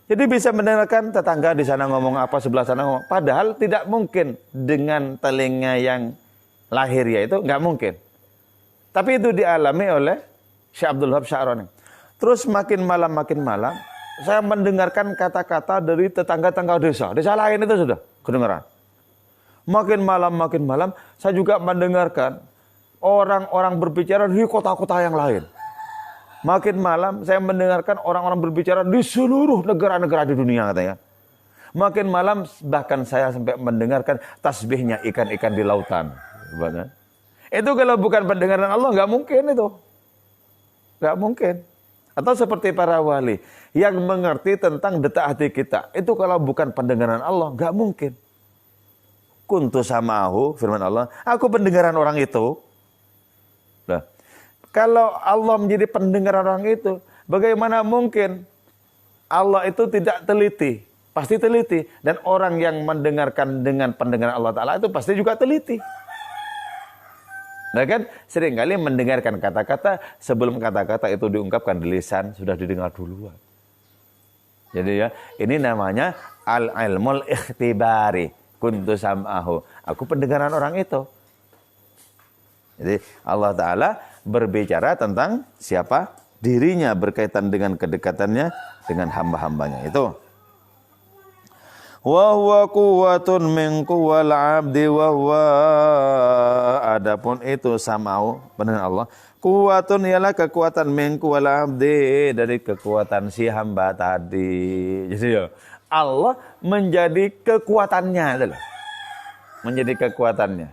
jadi bisa mendengarkan tetangga di sana ngomong apa, sebelah sana ngomong. Padahal tidak mungkin dengan telinga yang lahiriah itu, nggak mungkin. Tapi itu dialami oleh Syekh Abdul Wahab Asy-Sya'rani. Terus makin malam, saya mendengarkan kata-kata dari tetangga-tetangga desa lain itu sudah kedengaran. Makin malam, saya juga mendengarkan orang-orang berbicara di kota-kota yang lain. Makin malam, saya mendengarkan orang-orang berbicara di seluruh negara-negara di dunia katanya. Makin malam, bahkan saya sampai mendengarkan tasbihnya ikan-ikan di lautan. Benar. Itu kalau bukan pendengaran Allah, nggak mungkin itu. Nggak mungkin. Atau seperti para wali yang mengerti tentang detak hati kita. Itu kalau bukan pendengaran Allah, nggak mungkin. Kuntu sama'ahu, firman Allah, aku pendengaran orang itu. Nah, kalau Allah menjadi pendengaran orang itu, bagaimana mungkin Allah itu tidak teliti? Pasti teliti. Dan orang yang mendengarkan dengan pendengaran Allah Ta'ala itu pasti juga teliti. Nah kan seringkali mendengarkan kata-kata sebelum kata-kata itu diungkapkan di lisan sudah didengar duluan. Jadi ya, ini namanya al-ilmul ikhtibari. Kuntu sam'ahu. Aku pendengaran orang itu. Jadi Allah Ta'ala berbicara tentang siapa? Dirinya berkaitan dengan kedekatannya dengan hamba-hambanya itu. Wa huwa quwwatun min quwwal 'abdi wa huwa, adapun itu samau dengan Allah. Kuwatun ialah kekuatan min quwwal 'abdi, dari kekuatan si hamba tadi. Jadi ya Allah menjadi kekuatannya itu loh. Menjadi kekuatannya.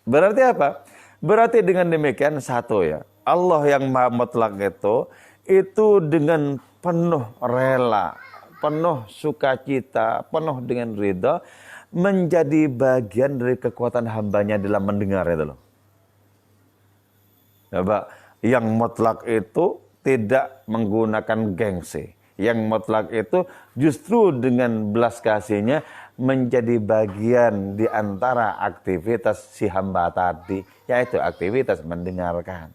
Berarti apa? Berarti dengan demikian satu ya. Allah yang Maha Mutlak itu dengan penuh rela, penuh sukacita, penuh dengan ridha, menjadi bagian dari kekuatan hambanya dalam mendengar itu loh. Coba, yang mutlak itu tidak menggunakan gengsi. Yang mutlak itu justru dengan belas kasihnya menjadi bagian di antara aktivitas si hamba tadi, yaitu aktivitas mendengarkan.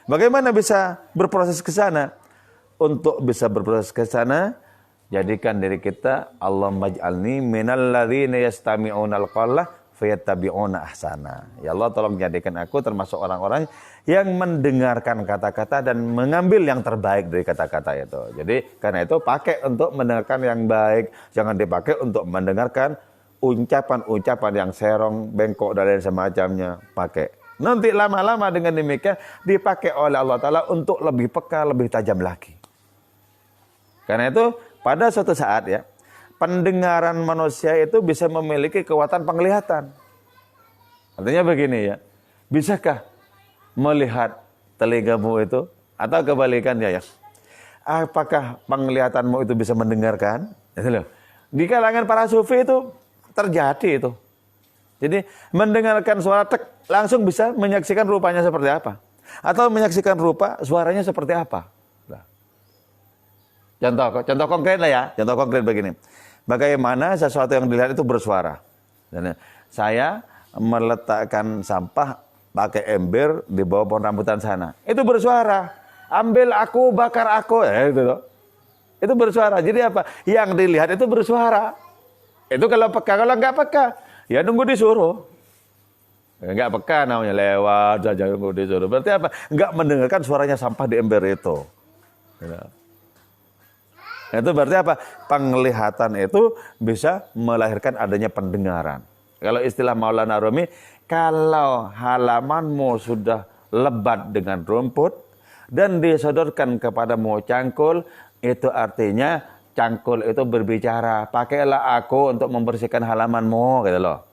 Bagaimana bisa berproses ke sana? Untuk bisa berproses ke sana, jadikan diri kita Allah maj'alni minal ladzina yastami'unal qawla fayattabi'una ahsana. Ya Allah, tolong jadikan aku termasuk orang-orang yang mendengarkan kata-kata dan mengambil yang terbaik dari kata-kata itu. Jadi karena itu pakai untuk mendengarkan yang baik, jangan dipakai untuk mendengarkan ucapan-ucapan yang serong, bengkok dan lain semacamnya. Pakai. Nanti lama-lama dengan demikian dipakai oleh Allah Ta'ala untuk lebih peka, lebih tajam lagi. Karena itu pada suatu saat ya, pendengaran manusia itu bisa memiliki kekuatan penglihatan. Artinya begini ya, bisakah melihat telingamu itu? Atau kebalikannya ya, apakah penglihatanmu itu bisa mendengarkan? Di kalangan para sufi itu terjadi itu. Jadi mendengarkan suara tek, langsung bisa menyaksikan rupanya seperti apa. Atau menyaksikan rupa suaranya seperti apa. Contoh konkret lah ya, contoh konkret begini. Bagaimana sesuatu yang dilihat itu bersuara. Dan saya meletakkan sampah pakai ember di bawah pohon rambutan sana. Itu bersuara. Ambil aku, bakar aku. Itu bersuara. Jadi apa? Yang dilihat itu bersuara. Itu kalau peka, kalau nggak peka, ya nunggu disuruh. Nggak peka namanya, lewat saja nunggu disuruh. Berarti apa? Nggak mendengarkan suaranya sampah di ember itu. Itu berarti apa? Penglihatan itu bisa melahirkan adanya pendengaran. Kalau istilah Maulana Rumi, kalau halamanmu sudah lebat dengan rumput dan disodorkan kepadamu cangkul, itu artinya cangkul itu berbicara. Pakailah aku untuk membersihkan halamanmu, gitu loh.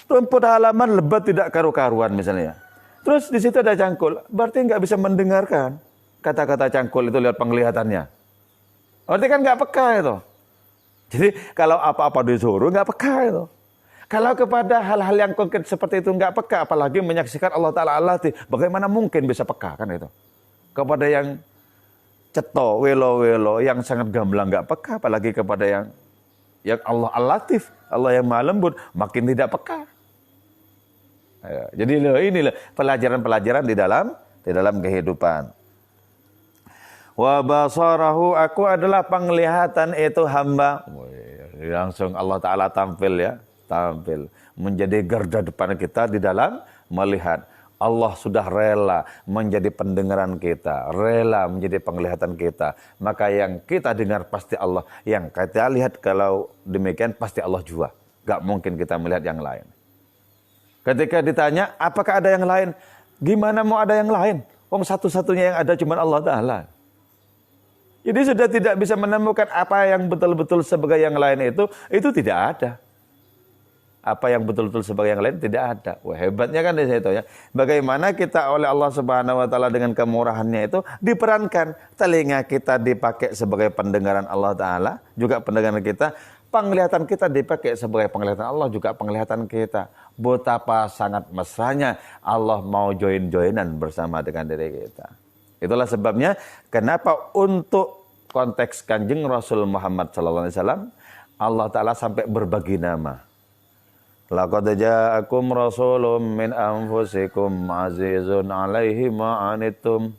Rumput halaman lebat tidak karu-karuan misalnya. Terus di situ ada cangkul, berarti nggak bisa mendengarkan kata-kata cangkul itu lihat penglihatannya. Berarti kan nggak peka itu. Jadi kalau apa-apa disuruh nggak peka itu. Kalau kepada hal-hal yang konkret seperti itu nggak peka, apalagi menyaksikan Allah Ta'ala al-Latif, bagaimana mungkin bisa peka kan itu? Kepada yang ceto, welo-welo, yang sangat gamblang nggak peka, apalagi kepada yang Allah al-Latif, Allah yang maha lembut, makin tidak peka. Jadi inilah pelajaran-pelajaran di dalam kehidupan. Wa basarahu, aku adalah penglihatan itu hamba. Langsung Allah Ta'ala tampil menjadi garda depan kita di dalam melihat. Allah sudah rela menjadi pendengaran kita, rela menjadi penglihatan kita. Maka yang kita dengar pasti Allah, yang kita lihat kalau demikian pasti Allah juga. Gak mungkin kita melihat yang lain. Ketika ditanya apakah ada yang lain, gimana mau ada yang lain? Satu-satunya yang ada cuma Allah Ta'ala. Jadi sudah tidak bisa menemukan apa yang betul-betul sebagai yang lain itu tidak ada. Apa yang betul-betul sebagai yang lain tidak ada. Wah, hebatnya kan di situ ya. Bagaimana kita oleh Allah Subhanahu wa Ta'ala dengan kemurahannya itu diperankan. Telinga kita dipakai sebagai pendengaran Allah Ta'ala, juga pendengaran kita. Penglihatan kita dipakai sebagai penglihatan Allah, juga penglihatan kita. Betapa sangat mesranya Allah mau join-joinan bersama dengan diri kita. Itulah sebabnya kenapa untuk konteks Kanjeng Rasul Muhammad SAW Allah Ta'ala sampai berbagi nama. Laqad ja'akum rasulun min anfusikum azizun 'alaihi ma 'anittum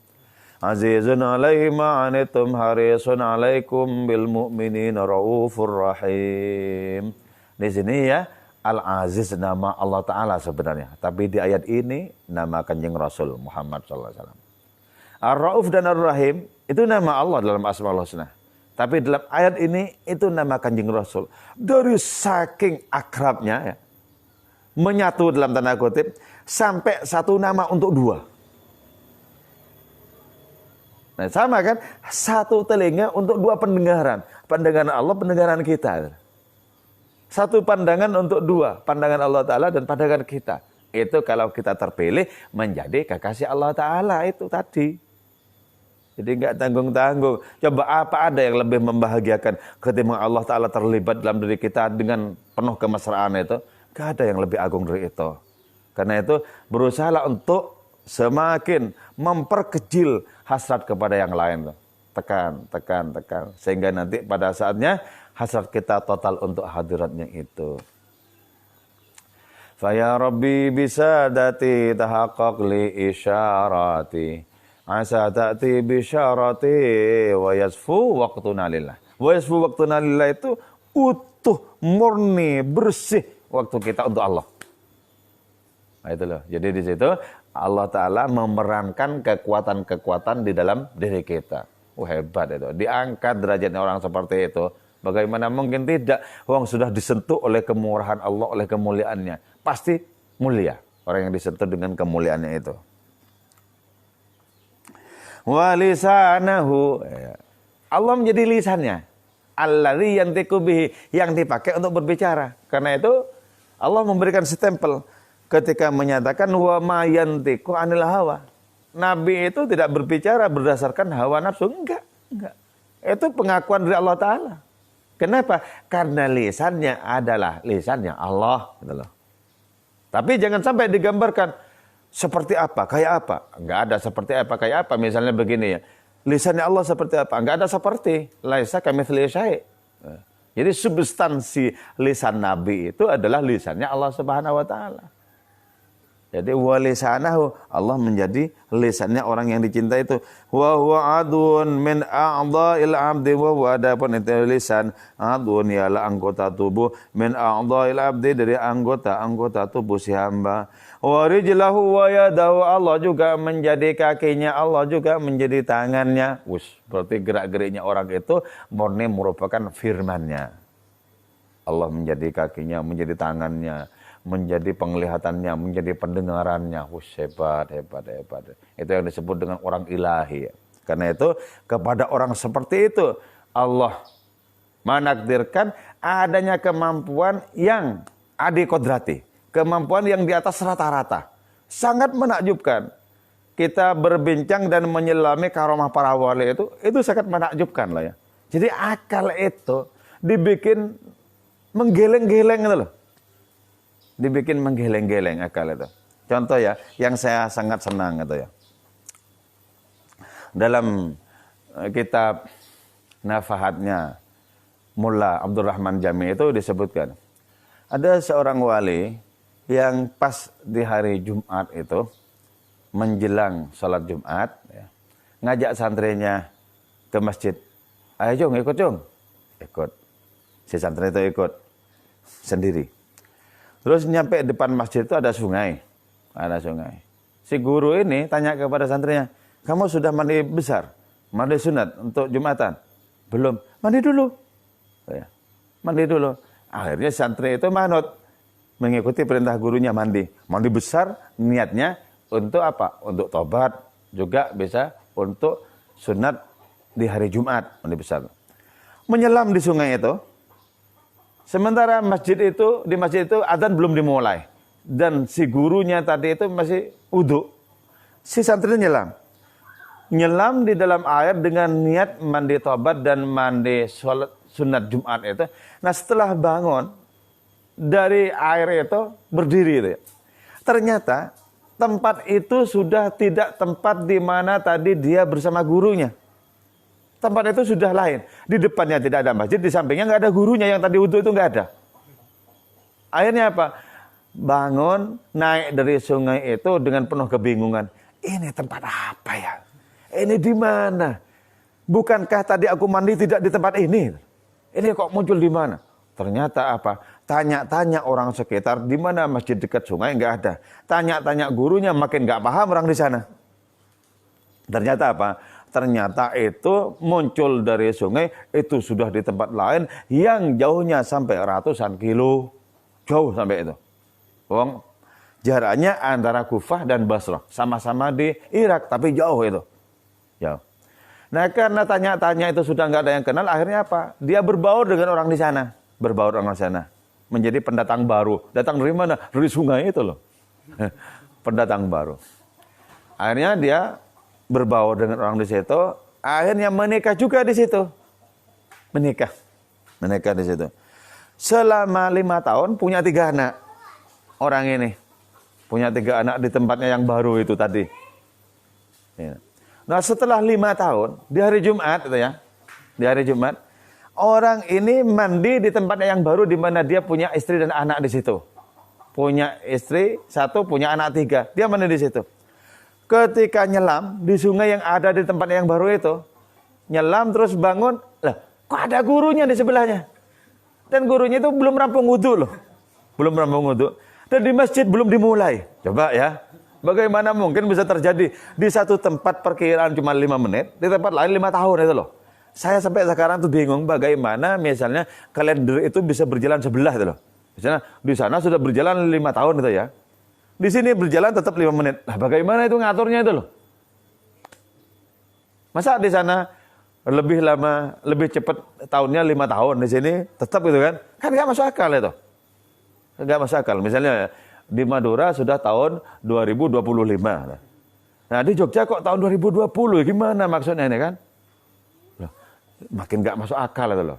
harisun 'alaikum bil mu'minina raufur rahim. Di sini ya Al-Aziz nama Allah Ta'ala sebenarnya, tapi di ayat ini nama Kanjeng Rasul Muhammad SAW. Ar-Rauf dan Ar-Rahim Itu nama Allah dalam Asmaul Husna. Tapi dalam ayat ini itu nama Kanjeng Rasul. Dari saking akrabnya ya, menyatu dalam tanda kutip sampai satu nama untuk dua. Nah, sama kan? Satu telinga untuk dua pendengaran. Pendengaran Allah, pendengaran kita. Satu pandangan untuk dua. Pandangan Allah Ta'ala dan pandangan kita. Itu kalau kita terpilih menjadi kekasih Allah Ta'ala itu tadi. Jadi enggak tanggung-tanggung. Coba apa ada yang lebih membahagiakan ketika Allah Ta'ala terlibat dalam diri kita dengan penuh kemesraan itu. Enggak ada yang lebih agung dari itu. Karena itu berusahalah untuk semakin memperkecil hasrat kepada yang lain. Tekan. Sehingga nanti pada saatnya hasrat kita total untuk hadiratnya itu. Faya Rabbi bisadati tahaqqaq li isyarati. Asa ta'ti bisyarati wa yasfu waqtuna lillah. Wa yasfu waqtuna lillah itu utuh, murni, bersih waktu kita untuk Allah. Nah, itu loh. Jadi di situ Allah Ta'ala memerankan kekuatan-kekuatan di dalam diri kita. Hebat itu. Diangkat derajatnya orang seperti itu. Bagaimana mungkin tidak? Orang sudah disentuh oleh kemurahan Allah, oleh kemuliaannya. Pasti mulia. Orang yang disentuh dengan kemuliaannya itu. Walisanahu. Allah menjadi lisannya. Alladzi yantiqu bihi. Yang dipakai untuk berbicara. Karena itu Allah memberikan stempel. Ketika menyatakan wa ma yantiqu anil hawa. Nabi itu tidak berbicara berdasarkan hawa nafsu. Enggak. Itu pengakuan dari Allah Ta'ala. Kenapa? Karena lisannya adalah lisannya Allah. Tapi jangan sampai digambarkan seperti apa, kayak apa. Enggak ada seperti apa, kayak apa. Misalnya begini ya. Lisannya Allah seperti apa? Enggak ada seperti. Laisa kamitslihi syai'. Jadi substansi lisan Nabi itu adalah lisannya Allah Subhanahu wa Ta'ala. Jadi walisanahu, Allah menjadi lisannya orang yang dicintai itu. Wa huwa adun min a'dha'il 'abdi wa huwa adapun itu lisan. Adun ialah anggota tubuh min a'dha'il 'abdi dari anggota tubuh si hamba. Wa rijlahu wa yadahu, Allah juga menjadi kakinya, Allah juga menjadi tangannya. Berarti gerak-geriknya orang itu murni merupakan firman-Nya. Allah menjadi kakinya, menjadi tangannya, menjadi penglihatannya, menjadi pendengarannya. Hebat. Itu yang disebut dengan orang ilahi. Karena itu kepada orang seperti itu Allah menakdirkan adanya kemampuan yang adikodrati, kemampuan yang di atas rata-rata. Sangat menakjubkan. Kita berbincang dan menyelami karomah para wali itu sangat menakjubkan lah ya. Jadi akal itu dibikin menggeleng-geleng gitu loh. Dibikin menggeleng-geleng akal itu. Contoh ya, yang saya sangat senang itu ya. Dalam kitab Nafahatnya Mullah Abdurrahman Jami itu disebutkan. Ada seorang wali yang pas di hari Jumat itu, menjelang sholat Jumat, ya, ngajak santrinya ke masjid. Ayo Jung, ikut Jung. Ikut. Si santri itu ikut sendiri. Terus nyampe depan masjid itu ada sungai. Ada sungai. Si guru ini tanya kepada santrinya, kamu sudah mandi besar? Mandi sunat untuk Jumatan? Belum. Mandi dulu. Ya. Mandi dulu. Akhirnya santri itu manut. Mengikuti perintah gurunya mandi. Mandi besar niatnya untuk apa? Untuk tobat. Juga bisa untuk sunat di hari Jumat. Mandi besar. Menyelam di sungai itu. Sementara di masjid itu adzan belum dimulai. Dan si gurunya tadi itu masih wudu. Si santri nyelam. Nyelam di dalam air dengan niat mandi tobat dan mandi sunat Jumat itu. Nah setelah bangun dari air itu berdiri itu. Ternyata tempat itu sudah tidak tempat di mana tadi dia bersama gurunya. Tempat itu sudah lain. Di depannya tidak ada masjid, di sampingnya nggak ada gurunya yang tadi wudu itu nggak ada. Akhirnya apa? Bangun, naik dari sungai itu dengan penuh kebingungan. Ini tempat apa ya? Ini di mana? Bukankah tadi aku mandi tidak di tempat ini? Ini kok muncul di mana? Ternyata apa? Tanya-tanya orang sekitar, di mana masjid dekat sungai nggak ada. Tanya-tanya gurunya, makin nggak paham orang di sana. Ternyata apa? Ternyata itu muncul dari sungai, itu sudah di tempat lain yang jauhnya sampai ratusan kilo. Jauh sampai itu. Wong, jaraknya antara Kufah dan Basrah. Sama-sama di Irak, tapi jauh itu. Jauh. Nah, karena tanya-tanya itu sudah nggak ada yang kenal, akhirnya apa? Dia berbaur dengan orang di sana. Berbaur orang di sana. Menjadi pendatang baru. Datang dari mana? Dari sungai itu loh. Pendatang baru. Akhirnya dia berbaur dengan orang di situ, akhirnya menikah juga di situ. Menikah di situ. Selama 5 tahun punya 3 anak. Orang ini punya 3 anak di tempatnya yang baru itu tadi. Nah, setelah 5 tahun di hari Jumat itu ya, di hari Jumat, orang ini mandi di tempatnya yang baru di mana dia punya istri dan anak di situ. Punya istri 1, punya anak 3. Dia mandi di situ. Ketika nyelam di sungai yang ada di tempat yang baru itu, nyelam terus bangun, lah kok ada gurunya di sebelahnya. Dan gurunya itu belum rampung wudu loh. Belum rampung wudu. Dan di masjid belum dimulai. Coba ya, bagaimana mungkin bisa terjadi di satu tempat perkiraan cuma 5 menit, di tempat lain 5 tahun itu loh. Saya sampai sekarang tuh bingung bagaimana misalnya kalender itu bisa berjalan sebelah itu loh. Misalnya di sana sudah berjalan 5 tahun itu ya. Di sini berjalan tetap 5 menit. Nah, bagaimana itu ngaturnya itu loh? Masa di sana lebih lama, lebih cepat tahunnya 5 tahun, di sini tetap gitu kan? Kan nggak masuk akal itu. Nggak masuk akal. Misalnya di Madura sudah tahun 2025. Nah, di Jogja kok tahun 2020? Gimana maksudnya ini kan? Loh, makin nggak masuk akal itu loh.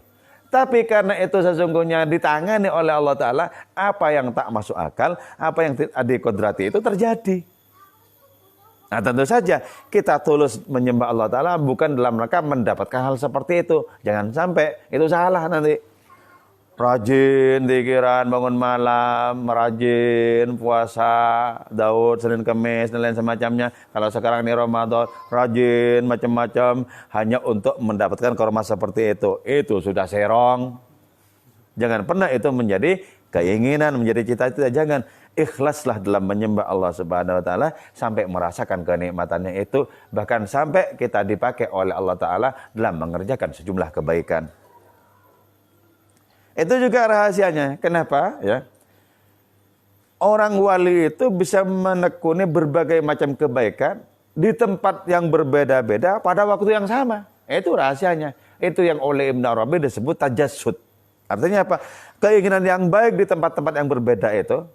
Tapi karena itu sesungguhnya ditangani oleh Allah Ta'ala, apa yang tak masuk akal, apa yang tidak dikodrati itu terjadi. Nah, tentu saja kita tulus menyembah Allah Ta'ala bukan dalam rangka mendapatkan hal seperti itu. Jangan sampai itu salah nanti. Rajin pikiran, bangun malam, rajin puasa, Daud, Senin, Kamis, dan lain semacamnya. Kalau sekarang ini Ramadan, rajin macam-macam hanya untuk mendapatkan korma seperti itu. Itu sudah serong. Jangan pernah itu menjadi keinginan, menjadi cita-cita. Jangan. Ikhlaslah dalam menyembah Allah Subhanahu wa Ta'ala sampai merasakan kenikmatannya itu. Bahkan sampai kita dipakai oleh Allah Ta'ala dalam mengerjakan sejumlah kebaikan. Itu juga rahasianya. Kenapa? Ya. Orang wali itu bisa menekuni berbagai macam kebaikan di tempat yang berbeda-beda pada waktu yang sama. Itu rahasianya. Itu yang oleh Ibn Arabi disebut tajassud. Artinya apa? Keinginan yang baik di tempat-tempat yang berbeda itu,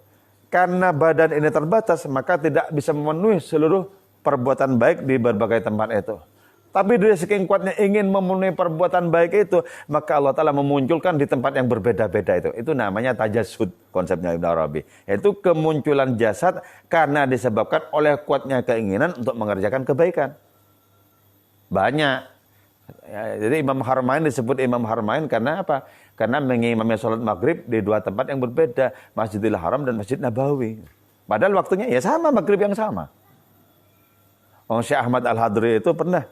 karena badan ini terbatas, maka tidak bisa memenuhi seluruh perbuatan baik di berbagai tempat itu. Tapi dia saking kuatnya ingin memenuhi perbuatan baik itu, maka Allah Ta'ala memunculkan di tempat yang berbeda-beda itu. Itu namanya tajassud, konsepnya Ibn Arabi. Yaitu kemunculan jasad karena disebabkan oleh kuatnya keinginan untuk mengerjakan kebaikan. Banyak. Ya, jadi Imam Harmain disebut Imam Harmain karena apa? Karena mengimami sholat maghrib di 2 tempat yang berbeda. Masjidil Haram dan Masjid Nabawi. Padahal waktunya ya sama, maghrib yang sama. Syekh Ahmad Al-Hadri itu pernah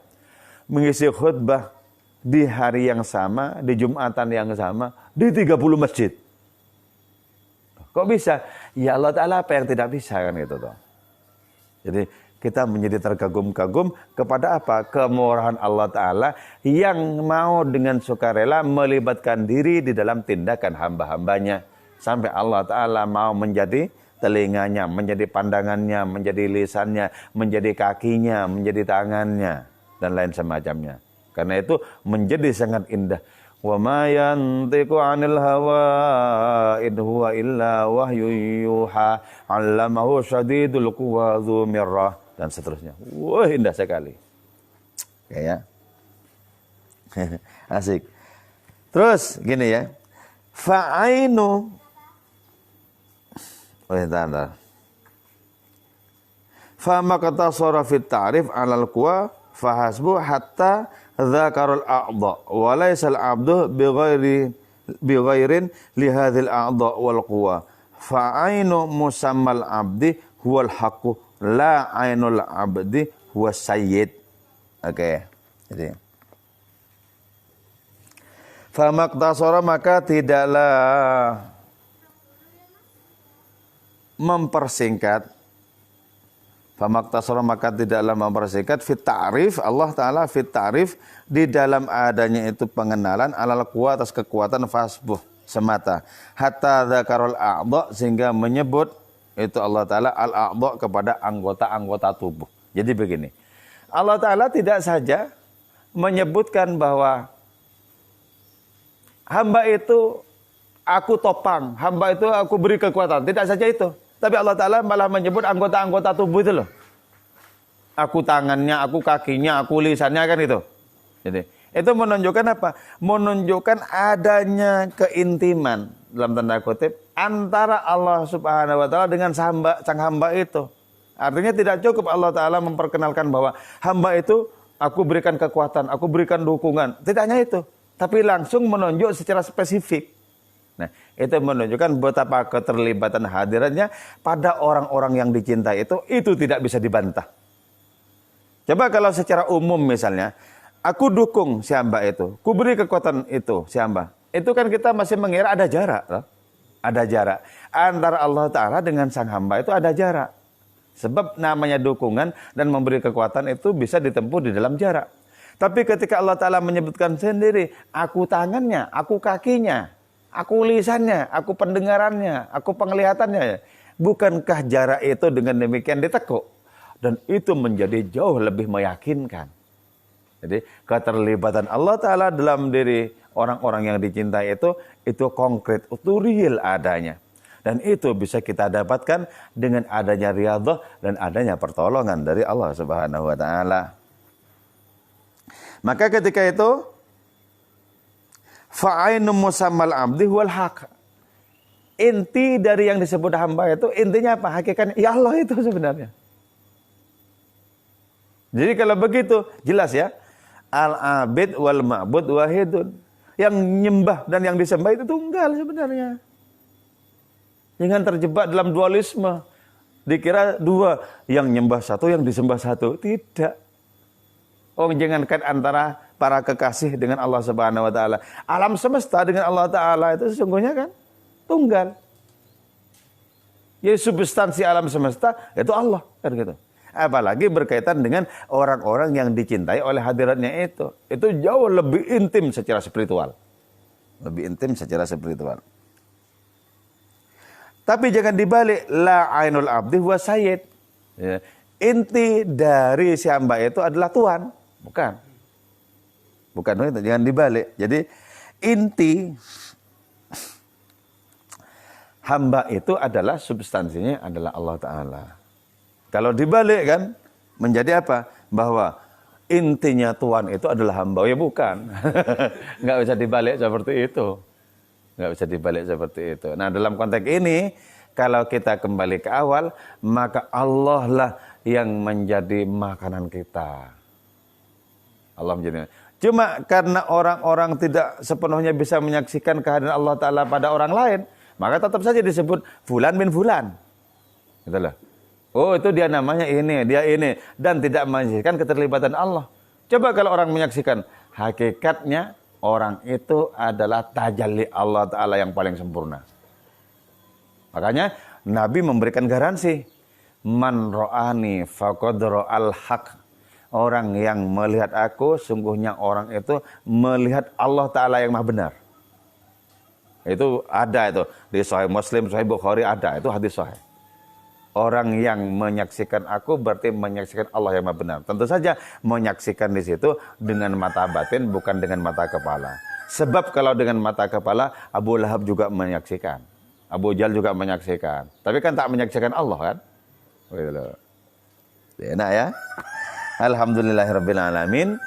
mengisi khutbah di hari yang sama, di Jumatan yang sama, di 30 masjid. Kok bisa? Ya Allah Ta'ala apa yang tidak bisa kan gitu toh. Jadi kita menjadi terkagum-kagum kepada apa? Kemurahan Allah Ta'ala yang mau dengan sukarela melibatkan diri di dalam tindakan hamba-hambanya. Sampai Allah Ta'ala mau menjadi telinganya, menjadi pandangannya, menjadi lisannya, menjadi kakinya, menjadi tangannya, dan lain semacamnya. Karena itu menjadi sangat indah. Wa ma yantiqu 'anil hawa in huwa illa wahyu yuha 'allamahu syadidul quwa dzu mirrah, dan seterusnya. Wah, indah sekali. Kayak asik. Terus gini ya. Fa'ainu fa maqtasara fit ta'rif 'alal quwa fahasbu hatta dzakarul a'dha wa laysal abdu bighairin li hadzal a'dha wal quwa fa ainu musammal abdi huwal haqqu la ainul abdi huwas sayyid. Oke. Jadi fa maqtasara maka tidaklah mempersingkat Famaktasara maka tidaklah mempersingkat fit ta'rif Allah Ta'ala fit ta'rif di dalam adanya itu pengenalan alal quwa atas kekuatan fasbuh semata hatta dzakarul a'dha sehingga menyebut itu Allah Ta'ala al-a'dha kepada anggota-anggota tubuh. Jadi begini, Allah Ta'ala tidak saja menyebutkan bahwa hamba itu aku topang, hamba itu aku beri kekuatan. Tidak saja itu. Tapi Allah Ta'ala malah menyebut anggota-anggota tubuh itu loh. Aku tangannya, aku kakinya, aku lisannya kan itu. Jadi itu menunjukkan apa? Menunjukkan adanya keintiman dalam tanda kutip antara Allah Subhanahu wa Ta'ala dengan sang hamba itu. Artinya tidak cukup Allah Ta'ala memperkenalkan bahwa hamba itu aku berikan kekuatan, aku berikan dukungan. Tidak hanya itu, tapi langsung menunjuk secara spesifik. Nah, itu menunjukkan betapa keterlibatan hadirannya pada orang-orang yang dicintai itu tidak bisa dibantah. Coba kalau secara umum misalnya, aku dukung si hamba itu, ku beri kekuatan itu si hamba. Itu kan kita masih mengira ada jarak. Loh. Ada jarak. Antara Allah Ta'ala dengan sang hamba itu ada jarak. Sebab namanya dukungan dan memberi kekuatan itu bisa ditempuh di dalam jarak. Tapi ketika Allah Ta'ala menyebutkan sendiri, aku tangannya, aku kakinya, aku lisannya, aku pendengarannya, aku penglihatannya. Bukankah jarak itu dengan demikian ditekuk? Dan itu menjadi jauh lebih meyakinkan. Jadi keterlibatan Allah Ta'ala dalam diri orang-orang yang dicintai itu konkret, itu real adanya. Dan itu bisa kita dapatkan dengan adanya riyadhah dan adanya pertolongan dari Allah Subhanahu wa Ta'ala. Maka ketika itu fa'ainu musammal abdi wal haq. Inti dari yang disebut hamba itu intinya apa? Hakikatnya ya Allah itu sebenarnya. Jadi kalau begitu jelas ya. Al-abid wal ma'bud wahidun. Yang nyembah dan yang disembah itu tunggal sebenarnya. Jangan terjebak dalam dualisme. Dikira dua, yang nyembah satu, yang disembah satu. Tidak. Oh, jangankan antara para kekasih dengan Allah Subhanahu wa Ta'ala. Alam semesta dengan Allah Ta'ala itu sesungguhnya kan tunggal. Jadi substansi alam semesta itu Allah, kan gitu. Apalagi berkaitan dengan orang-orang yang dicintai oleh hadiratnya itu. Itu jauh lebih intim secara spiritual. Lebih intim secara spiritual. Tapi jangan dibalik. La ainul abdi huwa sayyid. Ya. Inti dari si hamba itu adalah Tuhan. Bukan. Bukan itu. Jangan dibalik. Jadi inti hamba itu adalah substansinya adalah Allah Ta'ala. Kalau dibalik kan menjadi apa? Bahwa intinya Tuhan itu adalah hamba. Ya bukan. Nggak bisa dibalik seperti itu. Nggak bisa dibalik seperti itu. Nah dalam konteks ini, kalau kita kembali ke awal, maka Allah lah yang menjadi makanan kita. Allah menjadi. Cuma karena orang-orang tidak sepenuhnya bisa menyaksikan kehadiran Allah Ta'ala pada orang lain, maka tetap saja disebut fulan bin fulan. Gitu loh. Oh itu dia namanya ini, dia ini. Dan tidak menyaksikan keterlibatan Allah. Coba kalau orang menyaksikan, hakikatnya orang itu adalah tajalli Allah Ta'ala yang paling sempurna. Makanya Nabi memberikan garansi. Man ro'ani faqad ro'al haq. Orang yang melihat aku, sungguhnya orang itu melihat Allah Ta'ala yang maha benar. Itu ada itu. Di Sahih Muslim, Sahih Bukhari ada. Itu hadis sahih. Orang yang menyaksikan aku berarti menyaksikan Allah yang maha benar. Tentu saja menyaksikan di situ dengan mata batin, bukan dengan mata kepala. Sebab kalau dengan mata kepala, Abu Lahab juga menyaksikan. Abu Jahal juga menyaksikan. Tapi kan tak menyaksikan Allah kan? Enak ya? Alhamdulillahirrabbilalamin.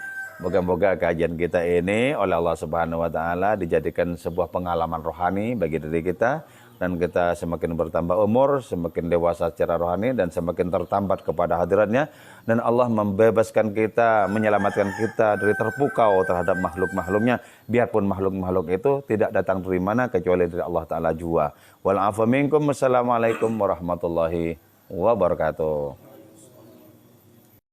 Moga-moga kajian kita ini oleh Allah Subhanahu wa Ta'ala dijadikan sebuah pengalaman rohani bagi diri kita. Dan kita semakin bertambah umur, semakin dewasa secara rohani, dan semakin tertambat kepada hadiratnya. Dan Allah membebaskan kita, menyelamatkan kita dari terpukau terhadap makhluk-makhluknya. Biarpun makhluk-makhluk itu tidak datang dari mana kecuali dari Allah Ta'ala jua. Wal afu minkum. Wassalamualaikum warahmatullahi wabarakatuh.